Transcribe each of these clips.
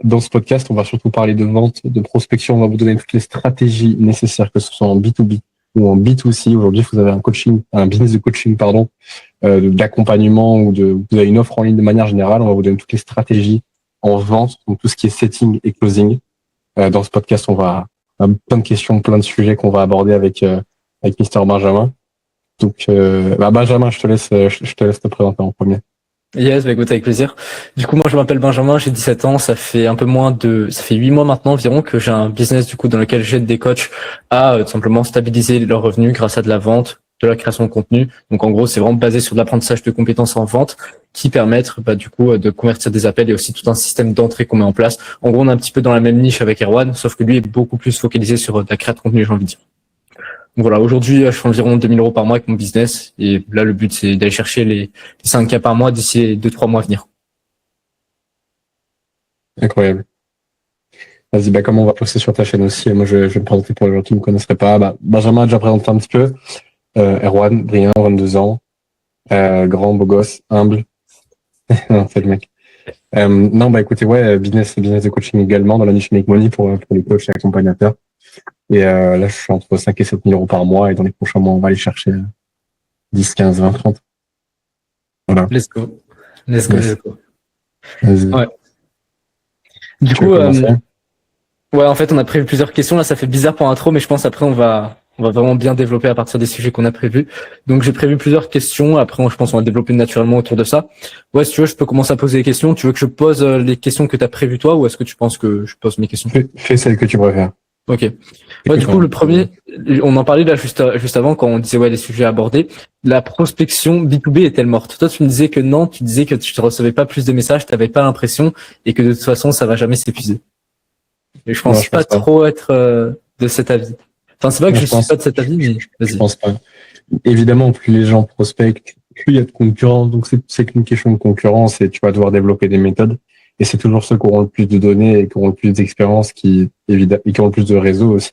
dans ce podcast, on va surtout parler de vente, de prospection. On va vous donner toutes les stratégies nécessaires, que ce soit en B2B ou en B2C. Aujourd'hui, vous avez un business de coaching, d'accompagnement vous avez une offre en ligne de manière générale. On va vous donner toutes les stratégies en vente, donc tout ce qui est setting et closing. Dans ce podcast, on a plein de questions, plein de sujets qu'on va aborder avec Mister Benjamin. Donc, Benjamin, je te laisse te présenter en premier. Yes, écoute, avec plaisir. Du coup, moi, je m'appelle Benjamin, j'ai 17 ans, ça fait 8 mois maintenant environ que j'ai un business, du coup, dans lequel j'aide des coachs à tout simplement stabiliser leurs revenus grâce à de la vente, de la création de contenu. Donc, en gros, c'est vraiment basé sur de l'apprentissage de compétences en vente qui permettent, du coup, de convertir des appels et aussi tout un système d'entrée qu'on met en place. En gros, on est un petit peu dans la même niche avec Erwan, sauf que lui est beaucoup plus focalisé sur de la création de contenu, j'ai envie de dire. Donc voilà, aujourd'hui, je fais environ 2 000 € par mois avec mon business. Et là, le but, c'est d'aller chercher les 5K par mois d'ici les 2-3 mois à venir. Incroyable. Vas-y, comme on va poster sur ta chaîne aussi, moi, je vais me présenter pour les gens qui ne me connaisseraient pas. Benjamin a déjà présenté un petit peu. Erwan, brillant, 22 ans. Grand, beau gosse, humble. Non, c'est le mec. Écoutez, business de coaching également dans la niche Make Money pour les coachs et accompagnateurs. Et là, je suis entre 5 et 7 000 € par mois. Et dans les prochains mois, on va aller chercher 10, 15, 20, 30. Voilà. Let's go. Let's go. Vas-y. Ouais. Du coup, en fait, on a prévu plusieurs questions. Là, ça fait bizarre pour l'intro, mais je pense après, on va vraiment bien développer à partir des sujets qu'on a prévus. Donc, j'ai prévu plusieurs questions. Après, je pense qu'on va développer naturellement autour de ça. Ouais, si tu veux, je peux commencer à poser des questions. Tu veux que je pose les questions que tu as prévues toi, ou est-ce que tu penses que je pose mes questions? Fais celle que tu préfères. Ok. Ouais, du coup, le premier, on en parlait là juste avant quand on disait les sujets abordés. La prospection B2B est-elle morte? Toi, tu me disais que non, tu disais que tu ne recevais pas plus de messages, tu n'avais pas l'impression et que de toute façon, ça va jamais s'épuiser. Et je pense pas trop être de cet avis. Enfin, c'est pas que je suis pas de cet avis, mais vas-y. Je pense pas. Évidemment, plus les gens prospectent, plus il y a de concurrence. Donc, c'est qu'une question de concurrence et tu vas devoir développer des méthodes. Et c'est toujours ceux qui auront le plus de données et qui auront le plus d'expérience et qui auront le plus de réseau aussi,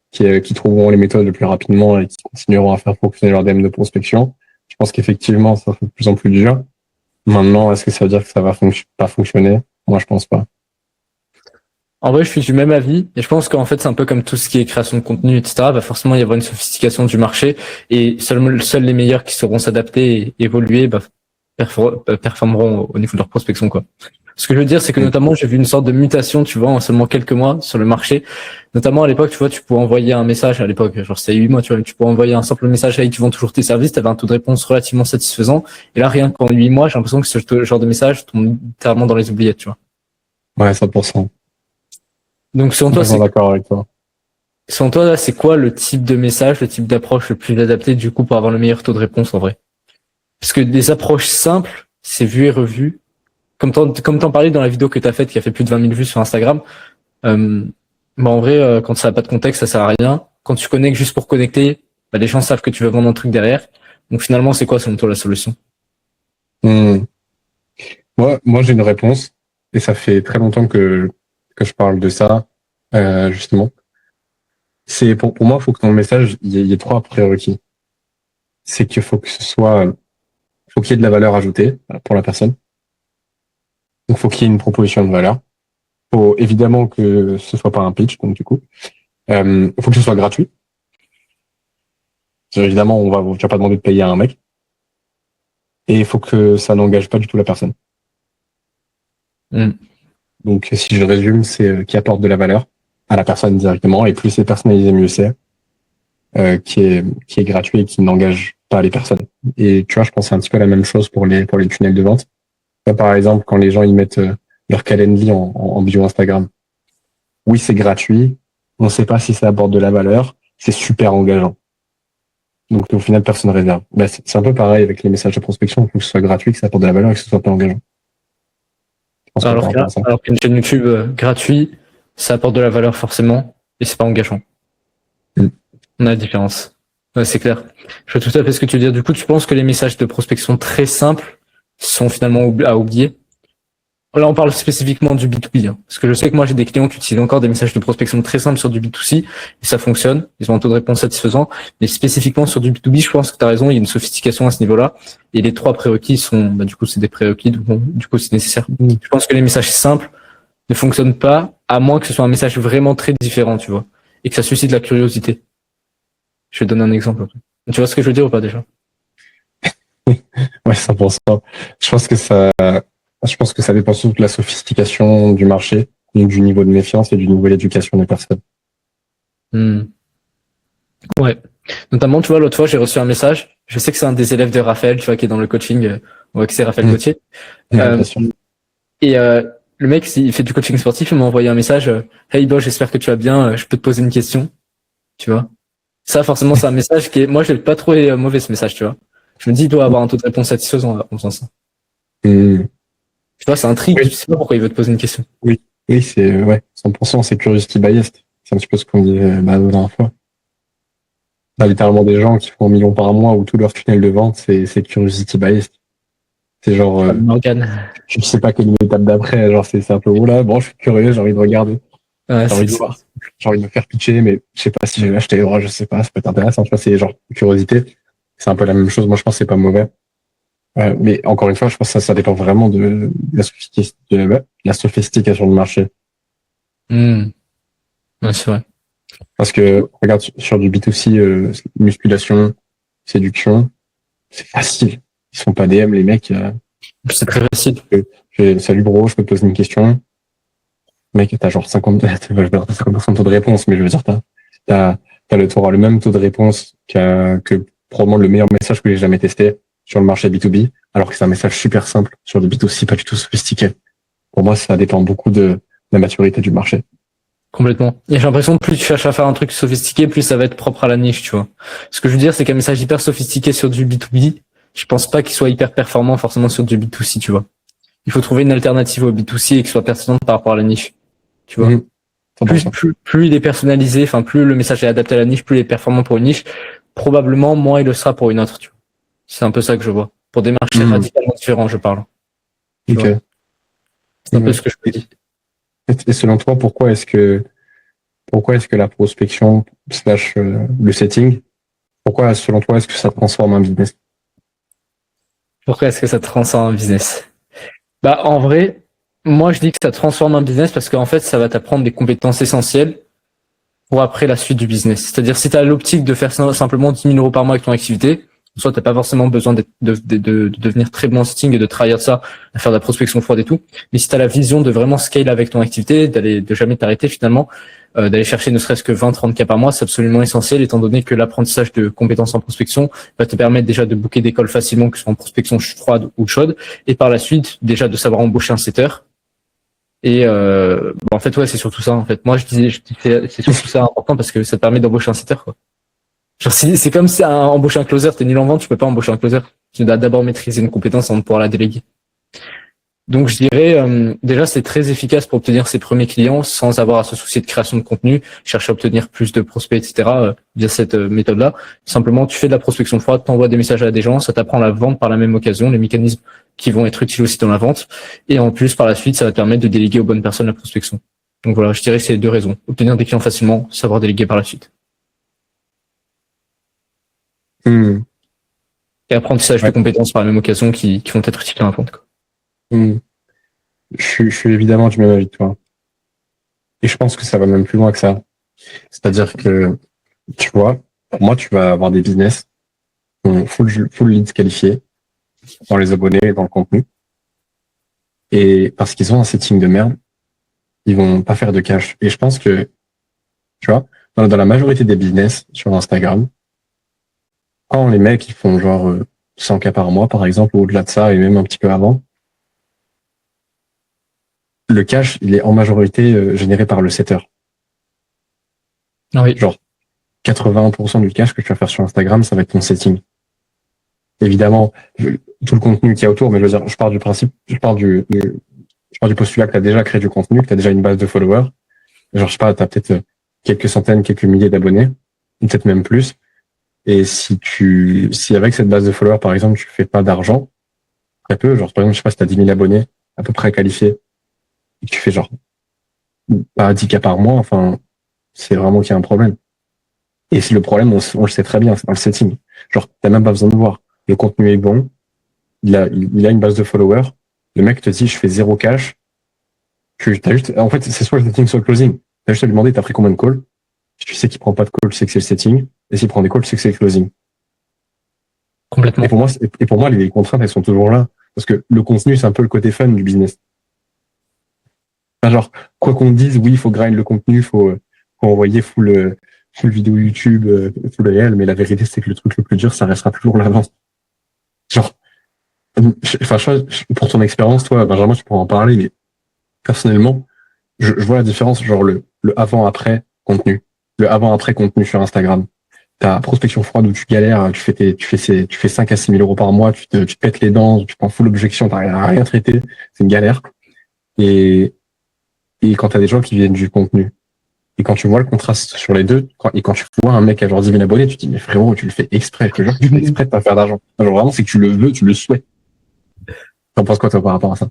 qui trouveront les méthodes le plus rapidement et qui continueront à faire fonctionner leur DM de prospection. Je pense qu'effectivement, ça fait de plus en plus dur. Maintenant, est-ce que ça veut dire que ça va pas fonctionner? Moi, je pense pas. En vrai, je suis du même avis. Et je pense qu'en fait, c'est un peu comme tout ce qui est création de contenu, etc. Forcément, il y aura une sophistication du marché et seuls les meilleurs qui sauront s'adapter et évoluer, performeront au niveau de leur prospection, quoi. Ce que je veux dire, c'est que notamment, j'ai vu une sorte de mutation, tu vois, en seulement quelques mois sur le marché. Notamment à l'époque, tu vois, tu pouvais envoyer un message à l'époque, genre c'était 8 mois, tu vois, tu pouvais envoyer un simple message avec tu vends toujours tes services, tu avais un taux de réponse relativement satisfaisant. Et là, rien qu'en 8 mois, j'ai l'impression que ce genre de message tombe littéralement dans les oubliettes, tu vois. Ouais, 100%. Donc, selon toi, d'accord avec toi. Selon toi, là, c'est quoi le type de message, le type d'approche le plus adapté, du coup, pour avoir le meilleur taux de réponse, en vrai? Parce que des approches simples, c'est vu et revu. Comme t'en parlais dans la vidéo que t'as faite, qui a fait plus de 20 000 vues sur Instagram, en vrai, quand ça n'a pas de contexte, ça sert à rien. Quand tu connectes juste pour connecter, les gens savent que tu veux vendre un truc derrière. Donc finalement, c'est quoi selon toi la solution? Moi, j'ai une réponse et ça fait très longtemps que je parle de ça, justement. C'est pour moi, il faut que dans le message, il y ait 3 prérequis. C'est qu'il faut qu'il y ait de la valeur ajoutée pour la personne. Donc, faut qu'il y ait une proposition de valeur. Faut évidemment que ce soit pas un pitch, donc du coup, faut que ce soit gratuit. Évidemment, tu vas pas demander de payer à un mec. Et il faut que ça n'engage pas du tout la personne. Donc, si je résume, c'est qui apporte de la valeur à la personne directement. Et plus c'est personnalisé, mieux c'est. Qui est gratuit et qui n'engage pas les personnes. Et tu vois, je pense que c'est un petit peu la même chose pour les tunnels de vente. Par exemple, quand les gens ils mettent leur Calendly en bio Instagram. Oui, c'est gratuit. On ne sait pas si ça apporte de la valeur. C'est super engageant. Donc, au final, personne ne réserve. C'est un peu pareil avec les messages de prospection. Il faut que ce soit gratuit, que ça apporte de la valeur et que ce soit pas engageant. Alors qu'une chaîne YouTube gratuite, ça apporte de la valeur forcément et c'est pas engageant. On a la différence. Ouais, c'est clair. Je vois tout à fait ce que tu veux dire. Du coup, tu penses que les messages de prospection très simples sont finalement à oublier? Là, on parle spécifiquement du B2B. Parce que je sais que moi, j'ai des clients qui utilisent encore des messages de prospection très simples sur du B2C et ça fonctionne. Ils ont un taux de réponse satisfaisant. Mais spécifiquement sur du B2B, je pense que tu as raison, il y a une sophistication à ce niveau-là. Et les 3 prérequis sont, du coup, c'est des prérequis. Donc, du coup, c'est nécessaire. Je pense que les messages simples ne fonctionne pas à moins que ce soit un message vraiment très différent, tu vois, et que ça suscite la curiosité. Je vais te donner un exemple. Tu vois ce que je veux dire ou pas déjà? Ouais, 100%. Je pense que ça dépend surtout de la sophistication du marché, donc du niveau de méfiance et du niveau d'éducation des personnes. Ouais. Notamment, tu vois, l'autre fois, j'ai reçu un message. Je sais que c'est un des élèves de Raphaël, tu vois, qui est dans le coaching. On voit que c'est Raphaël Gauthier. Ouais, Euh, bien sûr. et le mec, il fait du coaching sportif. Il m'a envoyé un message. Hey, Bo, j'espère que tu vas bien. Je peux te poser une question. Tu vois. Ça, forcément, c'est un message qui est. Moi, je l'ai pas trouvé mauvais, ce message, tu vois. Je me dis, il doit avoir un taux de réponse satisfaisant en faisant ça. Hum. Tu vois, c'est un trick. Oui, Tu sais pas pourquoi il veut te poser une question. oui, oui, c'est ouais, 100%, c'est curiosity biased. C'est un petit peu ce qu'on disait la dernière fois. T'as littéralement des gens qui font 1 million par mois où tout leur tunnel de vente, c'est curiosity biased. C'est genre, Morgan. je sais pas quelle est l'étape d'après. Genre, c'est un peu, oula, bon, je suis curieux, j'ai envie de regarder. Ouais, J'ai envie de voir. J'ai envie de me faire pitcher, mais je sais pas si je vais l'acheter. Oh, je sais pas, ça peut être intéressant. Tu vois, c'est genre curiosité. C'est un peu la même chose. Moi, je pense que c'est pas mauvais. Mais encore une fois, je pense que ça dépend vraiment de la sophistication du marché. Ouais, c'est vrai. Parce que, regarde, sur du B2C, musculation, séduction, c'est facile. Ils sont pas DM, les mecs. C'est très facile. Salut bro, je peux te poser une question. Mec, t'as genre 50, t'as 50% de taux de réponse, mais je veux dire, t'auras le même taux de réponse que probablement le meilleur message que j'ai jamais testé sur le marché B2B, alors que c'est un message super simple sur le B2C, pas du tout sophistiqué. Pour moi, ça dépend beaucoup de la maturité du marché. Complètement. Et j'ai l'impression que plus tu cherches à faire un truc sophistiqué, plus ça va être propre à la niche, tu vois. Ce que je veux dire, c'est qu'un message hyper sophistiqué sur du B2B, je pense pas qu'il soit hyper performant forcément sur du B2C, tu vois. Il faut trouver une alternative au B2C et qu'il soit pertinente par rapport à la niche, tu vois. Mmh. Plus il est personnalisé, enfin plus le message est adapté à la niche, plus il est performant pour une niche, probablement moins il le sera pour une autre, tu vois. C'est un peu ça que je vois. Pour des marchés radicalement différents, je parle. Tu vois. Ok. C'est un peu ce que je me dis. Et selon toi, pourquoi est-ce que la prospection slash le setting, pourquoi selon toi est-ce que ça transforme un business? Pourquoi est-ce que ça transforme un business? Bah, en vrai, moi, je dis que ça transforme un business parce qu'en fait, ça va t'apprendre des compétences essentielles pour après la suite du business. C'est-à-dire, si tu as l'optique de faire simplement 10 000 euros par mois avec ton activité, soit t'as pas forcément besoin de devenir très bon en setting et de travailler ça, à faire de la prospection froide et tout. Mais si tu as la vision de vraiment scale avec ton activité, de jamais t'arrêter finalement, d'aller chercher ne serait-ce que 20-30 cas par mois, c'est absolument essentiel étant donné que l'apprentissage de compétences en prospection va te permettre déjà de booker d'écoles facilement, que ce soit en prospection froide ou chaude, et par la suite déjà de savoir embaucher un setter. Et en fait, ouais, c'est surtout ça. En fait, moi, je dis c'est surtout ça important parce que ça te permet d'embaucher un setter, quoi. Genre, c'est comme si embaucher un closer, t'es nul en vente, tu peux pas embaucher un closer. Tu dois d'abord maîtriser une compétence avant de pouvoir la déléguer. Donc, je dirais, déjà, c'est très efficace pour obtenir ses premiers clients sans avoir à se soucier de création de contenu, chercher à obtenir plus de prospects, etc., via cette méthode-là. Simplement, tu fais de la prospection froide, t'envoies des messages à des gens, ça t'apprend la vente par la même occasion, les mécanismes qui vont être utiles aussi dans la vente. Et en plus, par la suite, ça va te permettre de déléguer aux bonnes personnes la prospection. Donc voilà, je dirais que c'est 2 raisons. Obtenir des clients facilement, savoir déléguer par la suite. Mmh. Et apprentissage de compétences par la même occasion qui vont être utiles dans la vente, quoi. Mmh. Je suis évidemment du même avis que toi. Et je pense que ça va même plus loin que ça. C'est-à-dire que, tu vois, pour moi, tu vas avoir des business qui ont full leads qualifiés dans les abonnés et dans le contenu. Et parce qu'ils ont un setting de merde, ils vont pas faire de cash. Et je pense que, tu vois, dans la majorité des business sur Instagram, quand les mecs ils font genre 100 cas par mois, par exemple, ou au-delà de ça, et même un petit peu avant, le cash, il est en majorité généré par le setter. Ah oui. Genre, 80% du cash que tu vas faire sur Instagram, ça va être ton setting. Évidemment, tout le contenu qu'il y a autour, mais je veux dire, je pars du postulat que tu as déjà créé du contenu, que tu as déjà une base de followers. Genre, je sais pas, tu as peut-être quelques centaines, quelques milliers d'abonnés, peut-être même plus. Et si avec cette base de followers, par exemple, tu fais pas d'argent, très peu, genre, par exemple, je sais pas, si tu as 10 000 abonnés à peu près qualifiés, et que tu fais genre, pas 10 cas par mois, enfin, c'est vraiment qu'il y a un problème. Et si le problème, on le sait très bien, c'est dans le setting. Genre, t'as même pas besoin de voir. Le contenu est bon, il a une base de followers. Le mec te dit, je fais 0 cash. t'as juste, en fait, c'est soit le setting, soit le closing. T'as juste à lui demander, t'as pris combien de calls? Si tu sais qu'il prend pas de calls, tu sais que c'est le setting. Et s'il prend des calls, tu sais que c'est le closing. Complètement. Et pour moi, les contraintes, elles sont toujours là. Parce que le contenu, c'est un peu le côté fun du business. Enfin, genre, quoi qu'on dise, oui, il faut grind le contenu, faut envoyer full vidéo YouTube, full réel, mais la vérité, c'est que le truc le plus dur, ça restera toujours la vente. Genre, pour ton expérience, toi, Benjamin, tu pourras en parler, mais personnellement, je vois la différence, genre le avant-après contenu. Le avant-après contenu sur Instagram. Ta prospection froide où tu galères, tu fais 5 à 6 000 euros par mois, tu te pètes les dents, tu prends full objection, t'as rien traité, c'est une galère. Et, et quand t'as des gens qui viennent du contenu, et quand tu vois le contraste sur les deux, et quand tu vois un mec à genre 10 000 abonnés, tu te dis, mais frérot, tu le fais exprès, je te jure que tu le fais exprès de pas faire d'argent. Genre vraiment, c'est que tu le veux, tu le souhaites. T'en penses quoi, toi, par rapport à ça?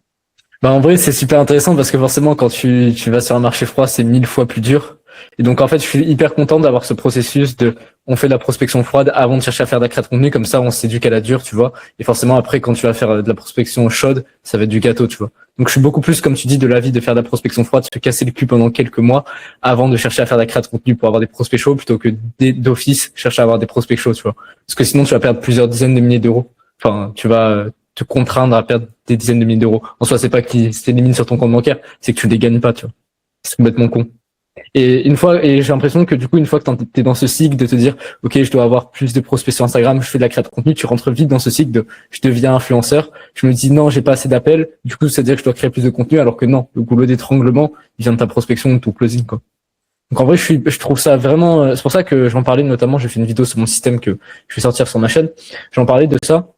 Bah en vrai c'est super intéressant parce que forcément quand tu vas sur un marché froid c'est 1000 fois plus dur et donc en fait je suis hyper content d'avoir ce processus de on fait de la prospection froide avant de chercher à faire de la création de contenu comme ça on s'éduque à la dure tu vois et forcément après quand tu vas faire de la prospection chaude ça va être du gâteau tu vois donc je suis beaucoup plus comme tu dis de l'avis de faire de la prospection froide se casser le cul pendant quelques mois avant de chercher à faire de la création de contenu pour avoir des prospects chauds plutôt que d'office chercher à avoir des prospects chauds tu vois parce que sinon tu vas perdre plusieurs dizaines de milliers d'euros enfin tu vas te contraindre à perdre des dizaines de milliers d'euros. En soi, c'est pas qu'ils s'éliminent sur ton compte bancaire, c'est que tu les gagnes pas, tu vois. C'est complètement con. Et j'ai l'impression que du coup, une fois que t'es dans ce cycle de te dire, ok, je dois avoir plus de prospects sur Instagram, je fais de la création de contenu, tu rentres vite dans ce cycle de, je deviens influenceur. Je me dis, non, j'ai pas assez d'appels. Du coup, c'est-à-dire que je dois créer plus de contenu, alors que non, le goulot d'étranglement, il vient de ta prospection, de ton closing, quoi. Donc en vrai, je trouve ça vraiment, c'est pour ça que j'en parlais notamment, j'ai fait une vidéo sur mon système que je vais sortir sur ma chaîne. J'en parlais de ça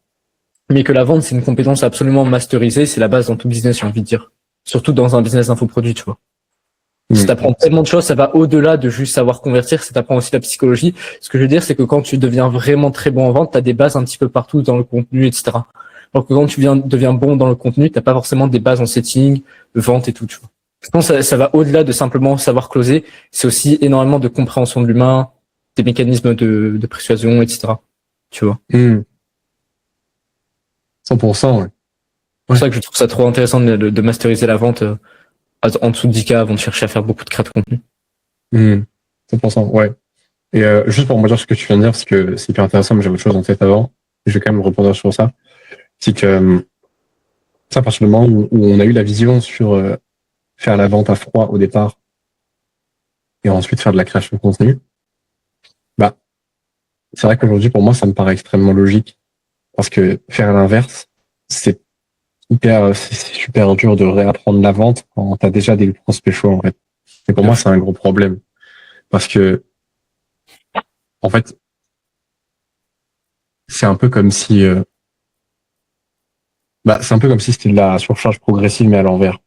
mais que la vente, c'est une compétence absolument masterisée, c'est la base dans tout business, j'ai envie de dire. Surtout dans un business d'infoproduit, tu vois. Ça t'apprend tellement de choses, ça va au-delà de juste savoir convertir, ça t'apprend aussi la psychologie. Ce que je veux dire, c'est que quand tu deviens vraiment très bon en vente, t'as des bases un petit peu partout dans le contenu, etc. Alors que quand deviens bon dans le contenu, t'as pas forcément des bases en setting, vente et tout, tu vois. Je pense que ça va au-delà de simplement savoir closer. C'est aussi énormément de compréhension de l'humain, des mécanismes de persuasion, etc. Tu vois. 100%, ouais. C'est pour ça que je trouve ça trop intéressant de masteriser la vente en dessous de 10K avant de chercher à faire beaucoup de créa de contenu. 100%, ouais. Et juste pour me dire ce que tu viens de dire, parce que c'est hyper intéressant, mais j'avais autre chose en tête avant, je vais quand même répondre sur ça. C'est que ça, à partir du moment où on a eu la vision sur faire la vente à froid au départ, et ensuite faire de la création de contenu, bah c'est vrai qu'aujourd'hui, pour moi, ça me paraît extrêmement logique. Parce que faire l'inverse, c'est c'est super dur de réapprendre la vente quand t'as déjà des prospects chauds, en fait. Et pour moi, c'est un gros problème. Parce que, en fait, c'est un peu comme si, c'est un peu comme si c'était de la surcharge progressive, mais à l'envers.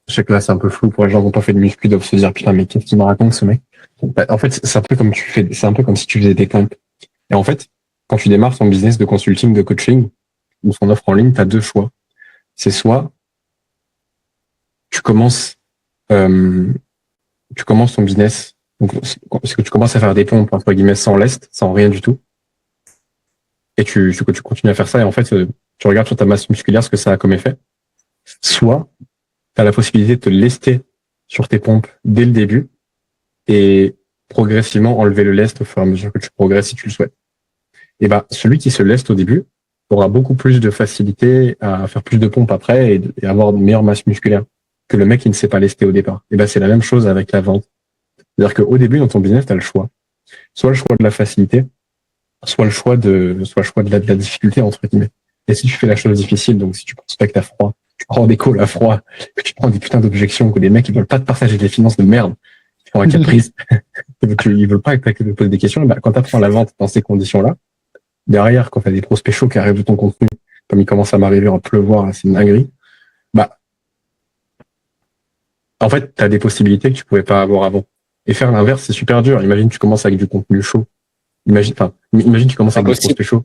Je sais que là, c'est un peu flou pour les gens qui n'ont pas fait de muscu, doivent se dire, putain, mais qu'est-ce qu'il me raconte, ce mec? En fait, c'est un peu comme si tu faisais des pompes. Et en fait, quand tu démarres ton business de consulting, de coaching, ou son offre en ligne, tu as deux choix. C'est soit tu commences, euh, tu commences ton business, donc c'est que tu commences à faire des pompes, entre guillemets, sans lest, sans rien du tout, et tu continues à faire ça, et en fait, tu regardes sur ta masse musculaire ce que ça a comme effet. Soit tu as la possibilité de te lester sur tes pompes dès le début, et progressivement enlever le lest au fur et à mesure que tu progresses si tu le souhaites. Et celui qui se leste au début aura beaucoup plus de facilité à faire plus de pompes après et avoir une meilleure masse musculaire que le mec qui ne s'est pas lesté au départ. Et c'est la même chose avec la vente. C'est-à-dire qu'au début, dans ton business, tu as le choix. Soit le choix de la facilité, soit le choix de la difficulté, entre guillemets. Et si tu fais la chose difficile, donc si tu prospectes à froid, tu prends des calls à froid, que tu prends des putains d'objections, que les mecs, ils veulent pas te partager des finances de merde, ils font un caprice, ils veulent pas que tu te poses des questions, quand tu apprends la vente dans ces conditions-là, derrière, quand tu as des prospects chauds qui arrivent de ton contenu, comme il commence à m'arriver en pleuvoir, c'est une dinguerie, en fait, tu as des possibilités que tu pouvais pas avoir avant. Et faire l'inverse, c'est super dur. Imagine tu commences avec du contenu chaud. Imagine tu commences avec des prospects chauds.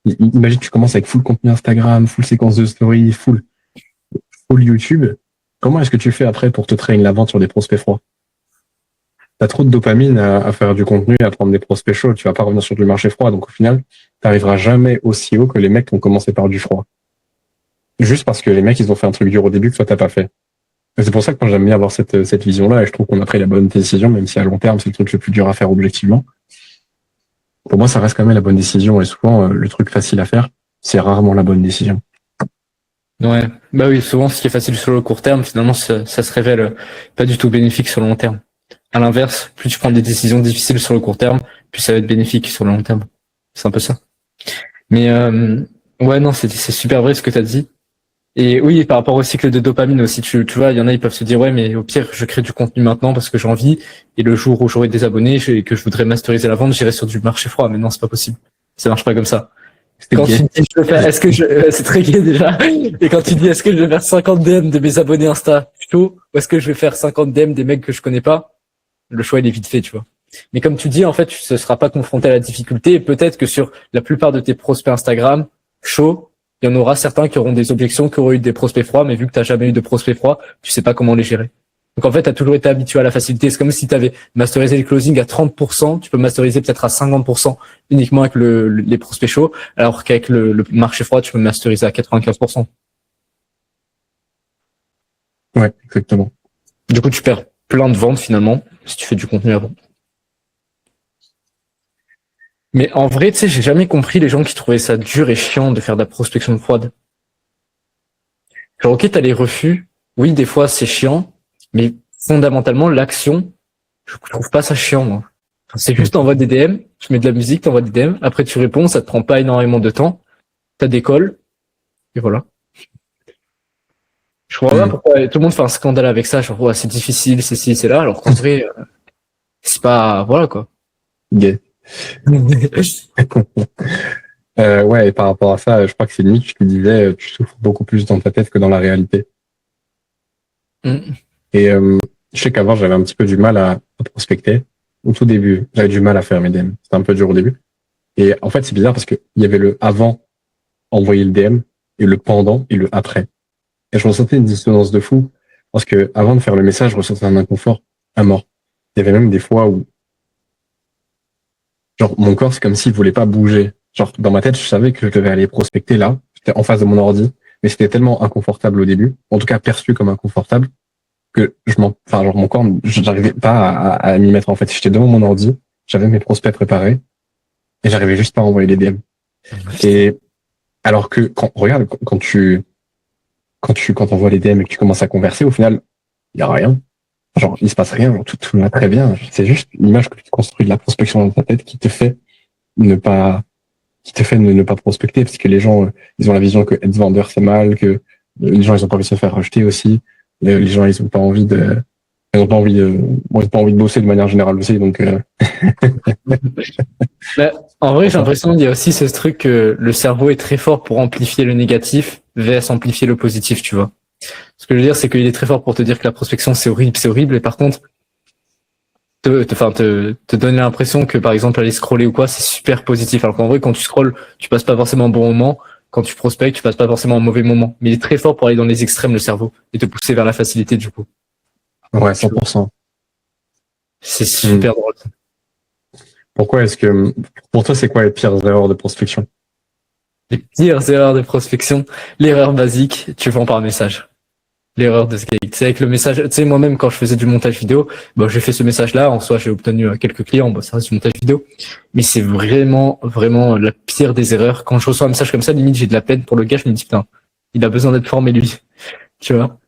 Imagine tu commences avec full contenu Instagram, full séquence de story, full YouTube. Comment est-ce que tu fais après pour te train la vente sur des prospects froids? T'as trop de dopamine à faire du contenu, à prendre des prospects chauds. Tu vas pas revenir sur du marché froid. Donc au final, t'arriveras jamais aussi haut que les mecs qui ont commencé par du froid. Juste parce que les mecs, ils ont fait un truc dur au début que toi, t'as pas fait. Et c'est pour ça que moi, j'aime bien avoir cette vision-là et je trouve qu'on a pris la bonne décision, même si à long terme, c'est le truc le plus dur à faire objectivement. Pour moi, ça reste quand même la bonne décision et souvent, le truc facile à faire, c'est rarement la bonne décision. Ouais, bah oui, souvent ce qui est facile sur le court terme, finalement, ça se révèle pas du tout bénéfique sur le long terme. À l'inverse, plus tu prends des décisions difficiles sur le court terme, plus ça va être bénéfique sur le long terme. C'est un peu ça. Mais ouais, non, c'est super vrai ce que tu as dit. Et oui, par rapport au cycle de dopamine aussi, tu vois, il y en a, ils peuvent se dire, ouais, mais au pire, je crée du contenu maintenant parce que j'ai envie, et le jour où j'aurai des abonnés et que je voudrais masteriser la vente, j'irai sur du marché froid. Mais non, c'est pas possible. Ça marche pas comme ça. Quand tu dis, je veux faire, c'est très gai déjà. Et quand tu dis, est-ce que je vais faire 50 DM de mes abonnés Insta chaud, ou est-ce que je vais faire 50 DM des mecs que je connais pas? Le choix, il est vite fait, tu vois. Mais comme tu dis, en fait, tu ne seras pas confronté à la difficulté, et peut-être que sur la plupart de tes prospects Instagram chauds, il y en aura certains qui auront des objections, qui auront eu des prospects froids, mais vu que tu n'as jamais eu de prospects froids, tu sais pas comment les gérer. Donc en fait, tu as toujours été habitué à la facilité. C'est comme si tu avais masterisé le closing à 30%, tu peux masteriser peut-être à 50% uniquement avec les prospects chauds, alors qu'avec le marché froid, tu peux masteriser à 95%. Ouais, exactement. Du coup, tu perds plein de ventes finalement si tu fais du contenu avant. Mais en vrai, tu sais, j'ai jamais compris les gens qui trouvaient ça dur et chiant de faire de la prospection froide. Genre, ok, t'as les refus. Oui, des fois, c'est chiant. Mais fondamentalement, l'action, je trouve pas ça chiant, moi. Enfin, c'est juste t'envoies des DM, tu mets de la musique, t'envoies des DM. Après, tu réponds, ça te prend pas énormément de temps. T'as des calls. Et voilà. Je comprends pas pourquoi tout le monde fait un scandale avec ça. Genre, ouais, c'est difficile, c'est ci, c'est là. Alors qu'en vrai, c'est pas, voilà, quoi. Gay. Ouais, et par rapport à ça, je crois que c'est Nietzsche qui disait tu souffres beaucoup plus dans ta tête que dans la réalité. Et je sais qu'avant, j'avais un petit peu du mal à prospecter. Au tout début, j'avais du mal à faire mes DM. C'était un peu dur au début. Et en fait, c'est bizarre parce qu'il y avait le avant envoyer le DM et le pendant et le après. Et je ressentais une dissonance de fou parce que avant de faire le message, je ressentais un inconfort à mort. Il y avait même des fois où genre, mon corps, c'est comme s'il voulait pas bouger. Genre, dans ma tête, je savais que je devais aller prospecter là. J'étais en face de mon ordi. Mais c'était tellement inconfortable au début. En tout cas, perçu comme inconfortable que genre, mon corps, j'arrivais pas à m'y mettre, en fait. J'étais devant mon ordi. J'avais mes prospects préparés. Et j'arrivais juste pas à envoyer les DM. Et alors que, regarde, quand t'envoies les DM et que tu commences à converser, au final, il y a rien. Genre, il se passe rien. Genre, tout va très bien. C'est juste l'image que tu construis de la prospection dans ta tête qui te fait ne pas prospecter parce que les gens ils ont la vision que être vendeur c'est mal, que les gens ils ont pas envie de se faire rejeter aussi, les gens ils ont pas envie de bosser de manière générale aussi, donc Bah, en vrai, j'ai l'impression qu'il y a aussi ce truc que le cerveau est très fort pour amplifier le négatif vs amplifier le positif, tu vois. Ce que je veux dire, c'est qu'il est très fort pour te dire que la prospection c'est horrible, et par contre te donner l'impression que par exemple aller scroller ou quoi c'est super positif, alors qu'en vrai quand tu scrolles tu passes pas forcément un bon moment, quand tu prospectes tu passes pas forcément un mauvais moment, mais il est très fort pour aller dans les extrêmes le cerveau et te pousser vers la facilité du coup. ouais 100%. C'est super drôle. Pourquoi est-ce que pour toi c'est quoi les pires erreurs de prospection? Les pires erreurs de prospection, l'erreur basique, tu vends par message. L'erreur de ce gars. C'est avec le message, tu sais, moi-même, quand je faisais du montage vidéo, j'ai fait ce message-là. En soi, j'ai obtenu quelques clients. Ça reste du montage vidéo. Mais c'est vraiment, vraiment la pire des erreurs. Quand je reçois un message comme ça, limite, j'ai de la peine pour le gars. Je me dis, putain, il a besoin d'être formé, lui. Tu vois?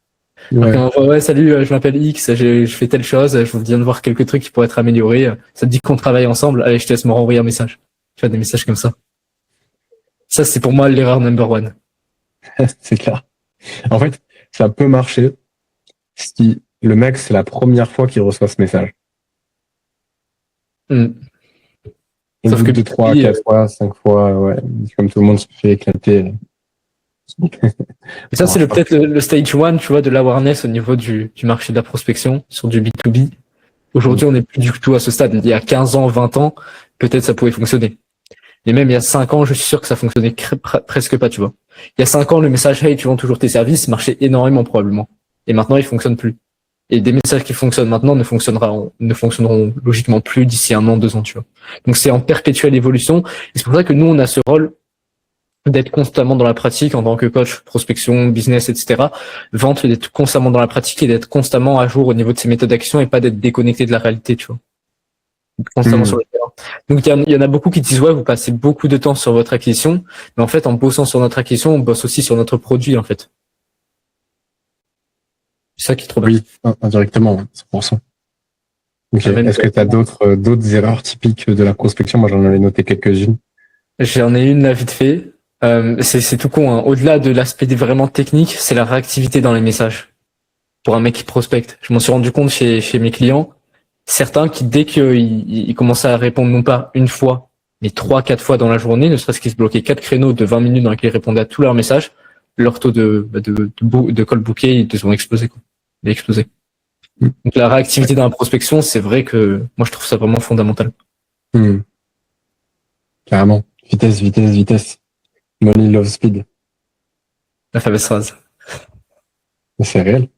Ouais. Ouais, salut, je m'appelle X, je fais telle chose, je viens de voir quelques trucs qui pourraient être améliorés. Ça te dit qu'on travaille ensemble? Allez, je te laisse me renvoyer un message. Tu vois, des messages comme ça. Ça, c'est pour moi l'erreur number one. C'est clair. En fait, ça peut marcher si le mec, c'est la première fois qu'il reçoit ce message. Sauf que 2, 3, 4 fois, 5 fois, ouais, comme tout le monde se fait éclater. Et ça, c'est peut-être le stage one, tu vois, de l'awareness au niveau du marché de la prospection sur du B2B. Aujourd'hui, on n'est plus du tout à ce stade. Il y a 15 ans, 20 ans, peut-être ça pouvait fonctionner. Et même il y a 5 ans, je suis sûr que ça fonctionnait presque pas, tu vois. Il y a 5 ans, le message « Hey, tu vends toujours tes services » marchait énormément probablement. Et maintenant, il fonctionne plus. Et des messages qui fonctionnent maintenant ne fonctionneront logiquement plus d'ici 1 an, 2 ans, tu vois. Donc c'est en perpétuelle évolution. Et c'est pour ça que nous, on a ce rôle d'être constamment dans la pratique en tant que coach, prospection, business, etc. Vente, d'être constamment dans la pratique et d'être constamment à jour au niveau de ses méthodes d'action et pas d'être déconnecté de la réalité, tu vois. Constamment sur le terrain. Donc il y en a beaucoup qui disent ouais, vous passez beaucoup de temps sur votre acquisition, mais en fait en bossant sur notre acquisition, on bosse aussi sur notre produit en fait. C'est ça qui est trop bien. Oui, indirectement, ouais, 100%. Ok. Est-ce que tu as d'autres erreurs typiques de la prospection? Moi, j'en avais noté quelques-unes. J'en ai une là vite fait. C'est tout con, hein. Au-delà de l'aspect vraiment technique, c'est la réactivité dans les messages. Pour un mec qui prospecte. Je m'en suis rendu compte chez mes clients. Certains qui, dès qu'ils commençaient à répondre non pas une fois, mais 3-4 fois dans la journée, ne serait-ce qu'ils se bloquaient 4 créneaux de 20 minutes dans lesquels ils répondaient à tous leurs messages, leur taux de call booké, ils ont explosé, quoi. Il a explosé. Donc la réactivité dans la prospection, c'est vrai que moi je trouve ça vraiment fondamental. Carrément. Vitesse. Money love speed. La fameuse phrase. C'est réel.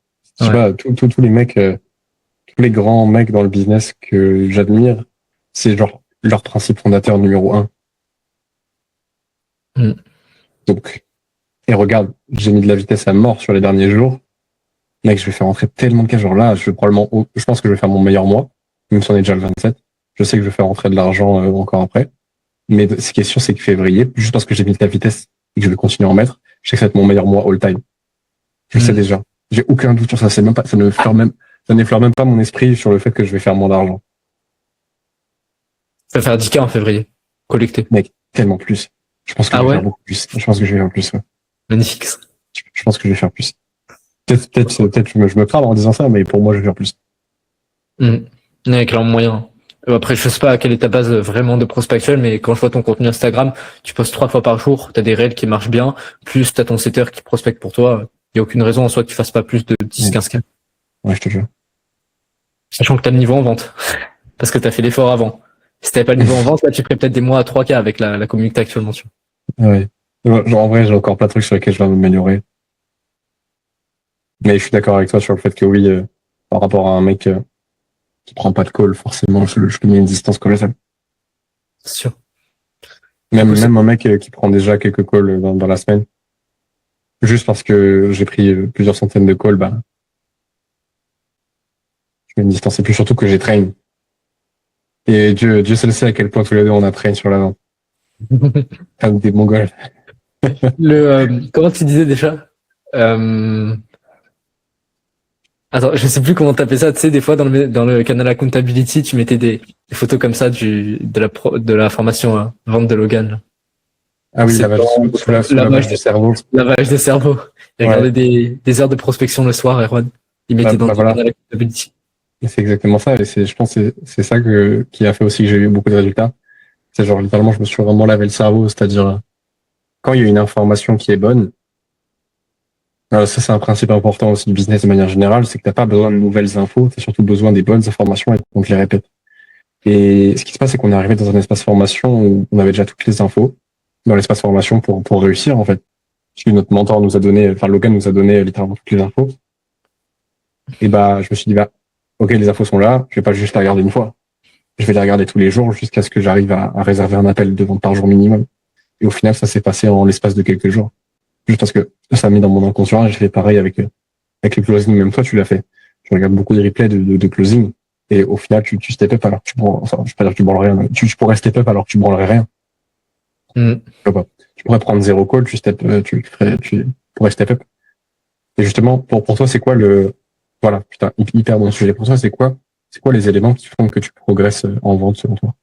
Je sais Ouais. pas, tous les mecs, tous les grands mecs dans le business que j'admire, c'est genre leur principe fondateur numéro 1. Donc, et regarde, j'ai mis de la vitesse à mort sur les derniers jours. Mec, je vais faire rentrer tellement de cas. Genre là, je pense que je vais faire mon meilleur mois, même si on est déjà le 27. Je sais que je vais faire rentrer de l'argent encore après. Mais ce qui est sûr, c'est que février, juste parce que j'ai mis de la vitesse et que je vais continuer à en mettre, je sais que ça va être mon meilleur mois all time. Je le sais déjà. J'ai aucun doute sur ça. C'est même pas, ça n'effleure même pas mon esprit sur le fait que je vais faire moins d'argent. Ça va faire 10K en février. Collecté. Mec, tellement plus. Je pense que je vais faire beaucoup plus. Je pense que je vais faire plus, ouais. Magnifique. Je pense que je vais faire plus. Peut-être, je me crame en disant ça, mais pour moi, je vais faire plus. Ouais, clairement moyen. Après, je sais pas quelle est ta base vraiment de prospect actuel, mais quand je vois ton contenu Instagram, tu postes 3 fois par jour, t'as des réels qui marchent bien, plus t'as ton setter qui prospecte pour toi. Il y a aucune raison en soi que tu fasses pas plus de 10-15K. Ouais, je te jure. Sachant que t'as le niveau en vente. Parce que t'as fait l'effort avant. Si t'avais pas le niveau en vente, là, tu ferais peut-être des mois à 3K avec la communauté actuellement, tu vois. Ouais. Genre, en vrai, j'ai encore plein de trucs sur lesquels je vais m'améliorer. Mais je suis d'accord avec toi sur le fait que oui, par rapport à un mec qui prend pas de call, forcément, je lui mets une distance colossale. C'est sûr. Même un mec qui prend déjà quelques calls dans la semaine. Juste parce que j'ai pris plusieurs centaines de calls, bah, je mets une distance. Et puis surtout que j'ai train. Et Dieu seul sait à quel point tous les deux on a train sur la vente. Comme des mongols. Comment tu disais déjà? Attends, je sais plus comment t'appelles ça. Tu sais, des fois dans le canal Accountability, tu mettais des photos comme ça de la formation vente de Logan. Là. Ah oui, lavage du cerveau. Lavage de cerveau. Il regardait des heures de prospection le soir, Erwan. Il mettait dans le canal Accountability. C'est exactement ça. Et je pense que c'est ça qui a fait aussi que j'ai eu beaucoup de résultats. C'est genre, littéralement, je me suis vraiment lavé le cerveau. C'est-à-dire, quand il y a une information qui est bonne, alors ça, c'est un principe important aussi du business de manière générale, c'est que t'as pas besoin de nouvelles infos, t'as surtout besoin des bonnes informations et qu'on te les répète. Et ce qui se passe, c'est qu'on est arrivé dans un espace formation où on avait déjà toutes les infos dans l'espace formation pour réussir, en fait. Parce que notre mentor nous a donné, enfin, Logan nous a donné littéralement toutes les infos. Et bah, je me suis dit, bah, ok, les infos sont là, je vais pas juste les regarder une fois. Je vais les regarder tous les jours jusqu'à ce que j'arrive à réserver un appel de vente par jour minimum. Et au final, ça s'est passé en l'espace de quelques jours. Juste parce que ça a mis dans mon inconscient et j'ai fait pareil avec le closing. Même toi, tu l'as fait. Tu regardes beaucoup de replays de closing et au final, tu step up alors que enfin, je vais pas dire que tu branles rien. Tu pourrais step up alors que tu branlerais rien. Tu pourrais prendre 0 call, tu pourrais step up. Et justement, pour toi, c'est quoi voilà, putain, hyper bon sujet. Pour toi, c'est quoi les éléments qui font que tu progresses en vente selon toi?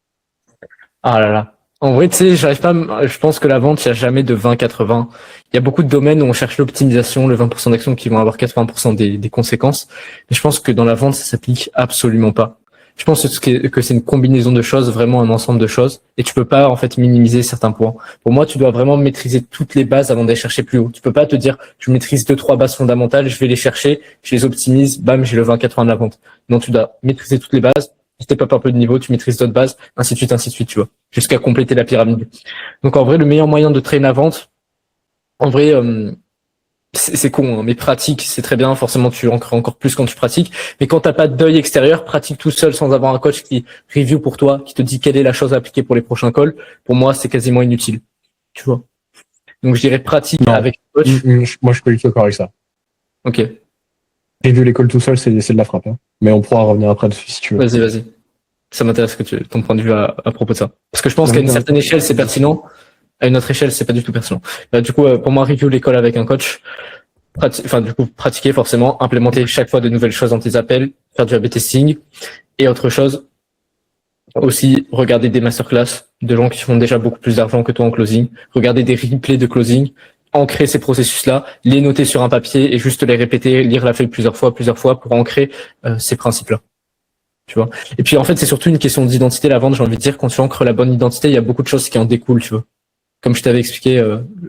Ah là là. En vrai, tu sais, je pense que la vente, il n'y a jamais de 20-80. Il y a beaucoup de domaines où on cherche l'optimisation, le 20% d'actions qui vont avoir 80% des conséquences. Mais je pense que dans la vente, ça s'applique absolument pas. Je pense que c'est une combinaison de choses, vraiment un ensemble de choses. Et tu peux pas, en fait, minimiser certains points. Pour moi, tu dois vraiment maîtriser toutes les bases avant d'aller chercher plus haut. Tu peux pas te dire, je maîtrise 2-3 bases fondamentales, je vais les chercher, je les optimise, bam, j'ai le 20-80 de la vente. Non, tu dois maîtriser toutes les bases. Tu step up un peu de niveau, tu maîtrises d'autres bases, ainsi de suite, tu vois, jusqu'à compléter la pyramide. Donc en vrai, le meilleur moyen de traîner la vente, en vrai, c'est con, hein, mais pratique, c'est très bien. Forcément, tu ancres encore plus quand tu pratiques. Mais quand t'as pas d'œil extérieur, pratique tout seul sans avoir un coach qui review pour toi, qui te dit quelle est la chose à appliquer pour les prochains calls. Pour moi, c'est quasiment inutile. Tu vois. Donc je dirais pratique Non. avec un coach. Moi, je suis pas du tout d'accord avec ça. Ok, Review l'école tout seul, c'est de la frappe. Hein. Mais on pourra revenir après dessus si tu veux. vas-y. Ça m'intéresse ton point de vue à propos de ça. Parce que je pense Non, qu'à une non. certaine échelle, c'est pertinent. À une autre échelle, c'est pas du tout pertinent. Du coup, pour moi, review l'école avec un coach, pratiquer forcément, implémenter chaque fois de nouvelles choses dans tes appels, faire du A/B testing et autre chose. Aussi, regarder des masterclass de gens qui font déjà beaucoup plus d'argent que toi en closing, regarder des replays de closing, ancrer ces processus-là, les noter sur un papier et juste les répéter, lire la feuille plusieurs fois pour ancrer ces principes-là. Tu vois. Et puis en fait, c'est surtout une question d'identité, la vente. J'ai envie de dire, quand tu ancres la bonne identité, il y a beaucoup de choses qui en découlent, tu vois. Comme je t'avais expliqué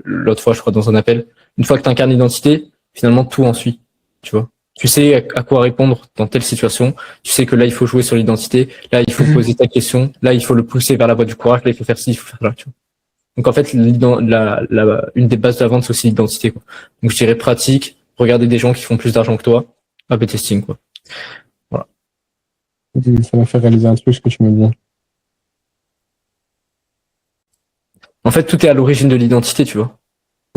l'autre fois, je crois, dans un appel. Une fois que tu incarnes l'identité, finalement, tout en suit, tu vois. Tu sais à quoi répondre dans telle situation. Tu sais que là, il faut jouer sur l'identité. Là, il faut poser ta question. Là, il faut le pousser vers la voie du courage. Là, il faut faire ci, il faut faire là, tu vois. Donc en fait, une des bases de la vente, c'est aussi l'identité, quoi. Donc je dirais pratique, regarder des gens qui font plus d'argent que toi, A/B testing, quoi. Ça m'a fait réaliser un truc, ce que tu me dis. En fait, tout est à l'origine de l'identité, tu vois.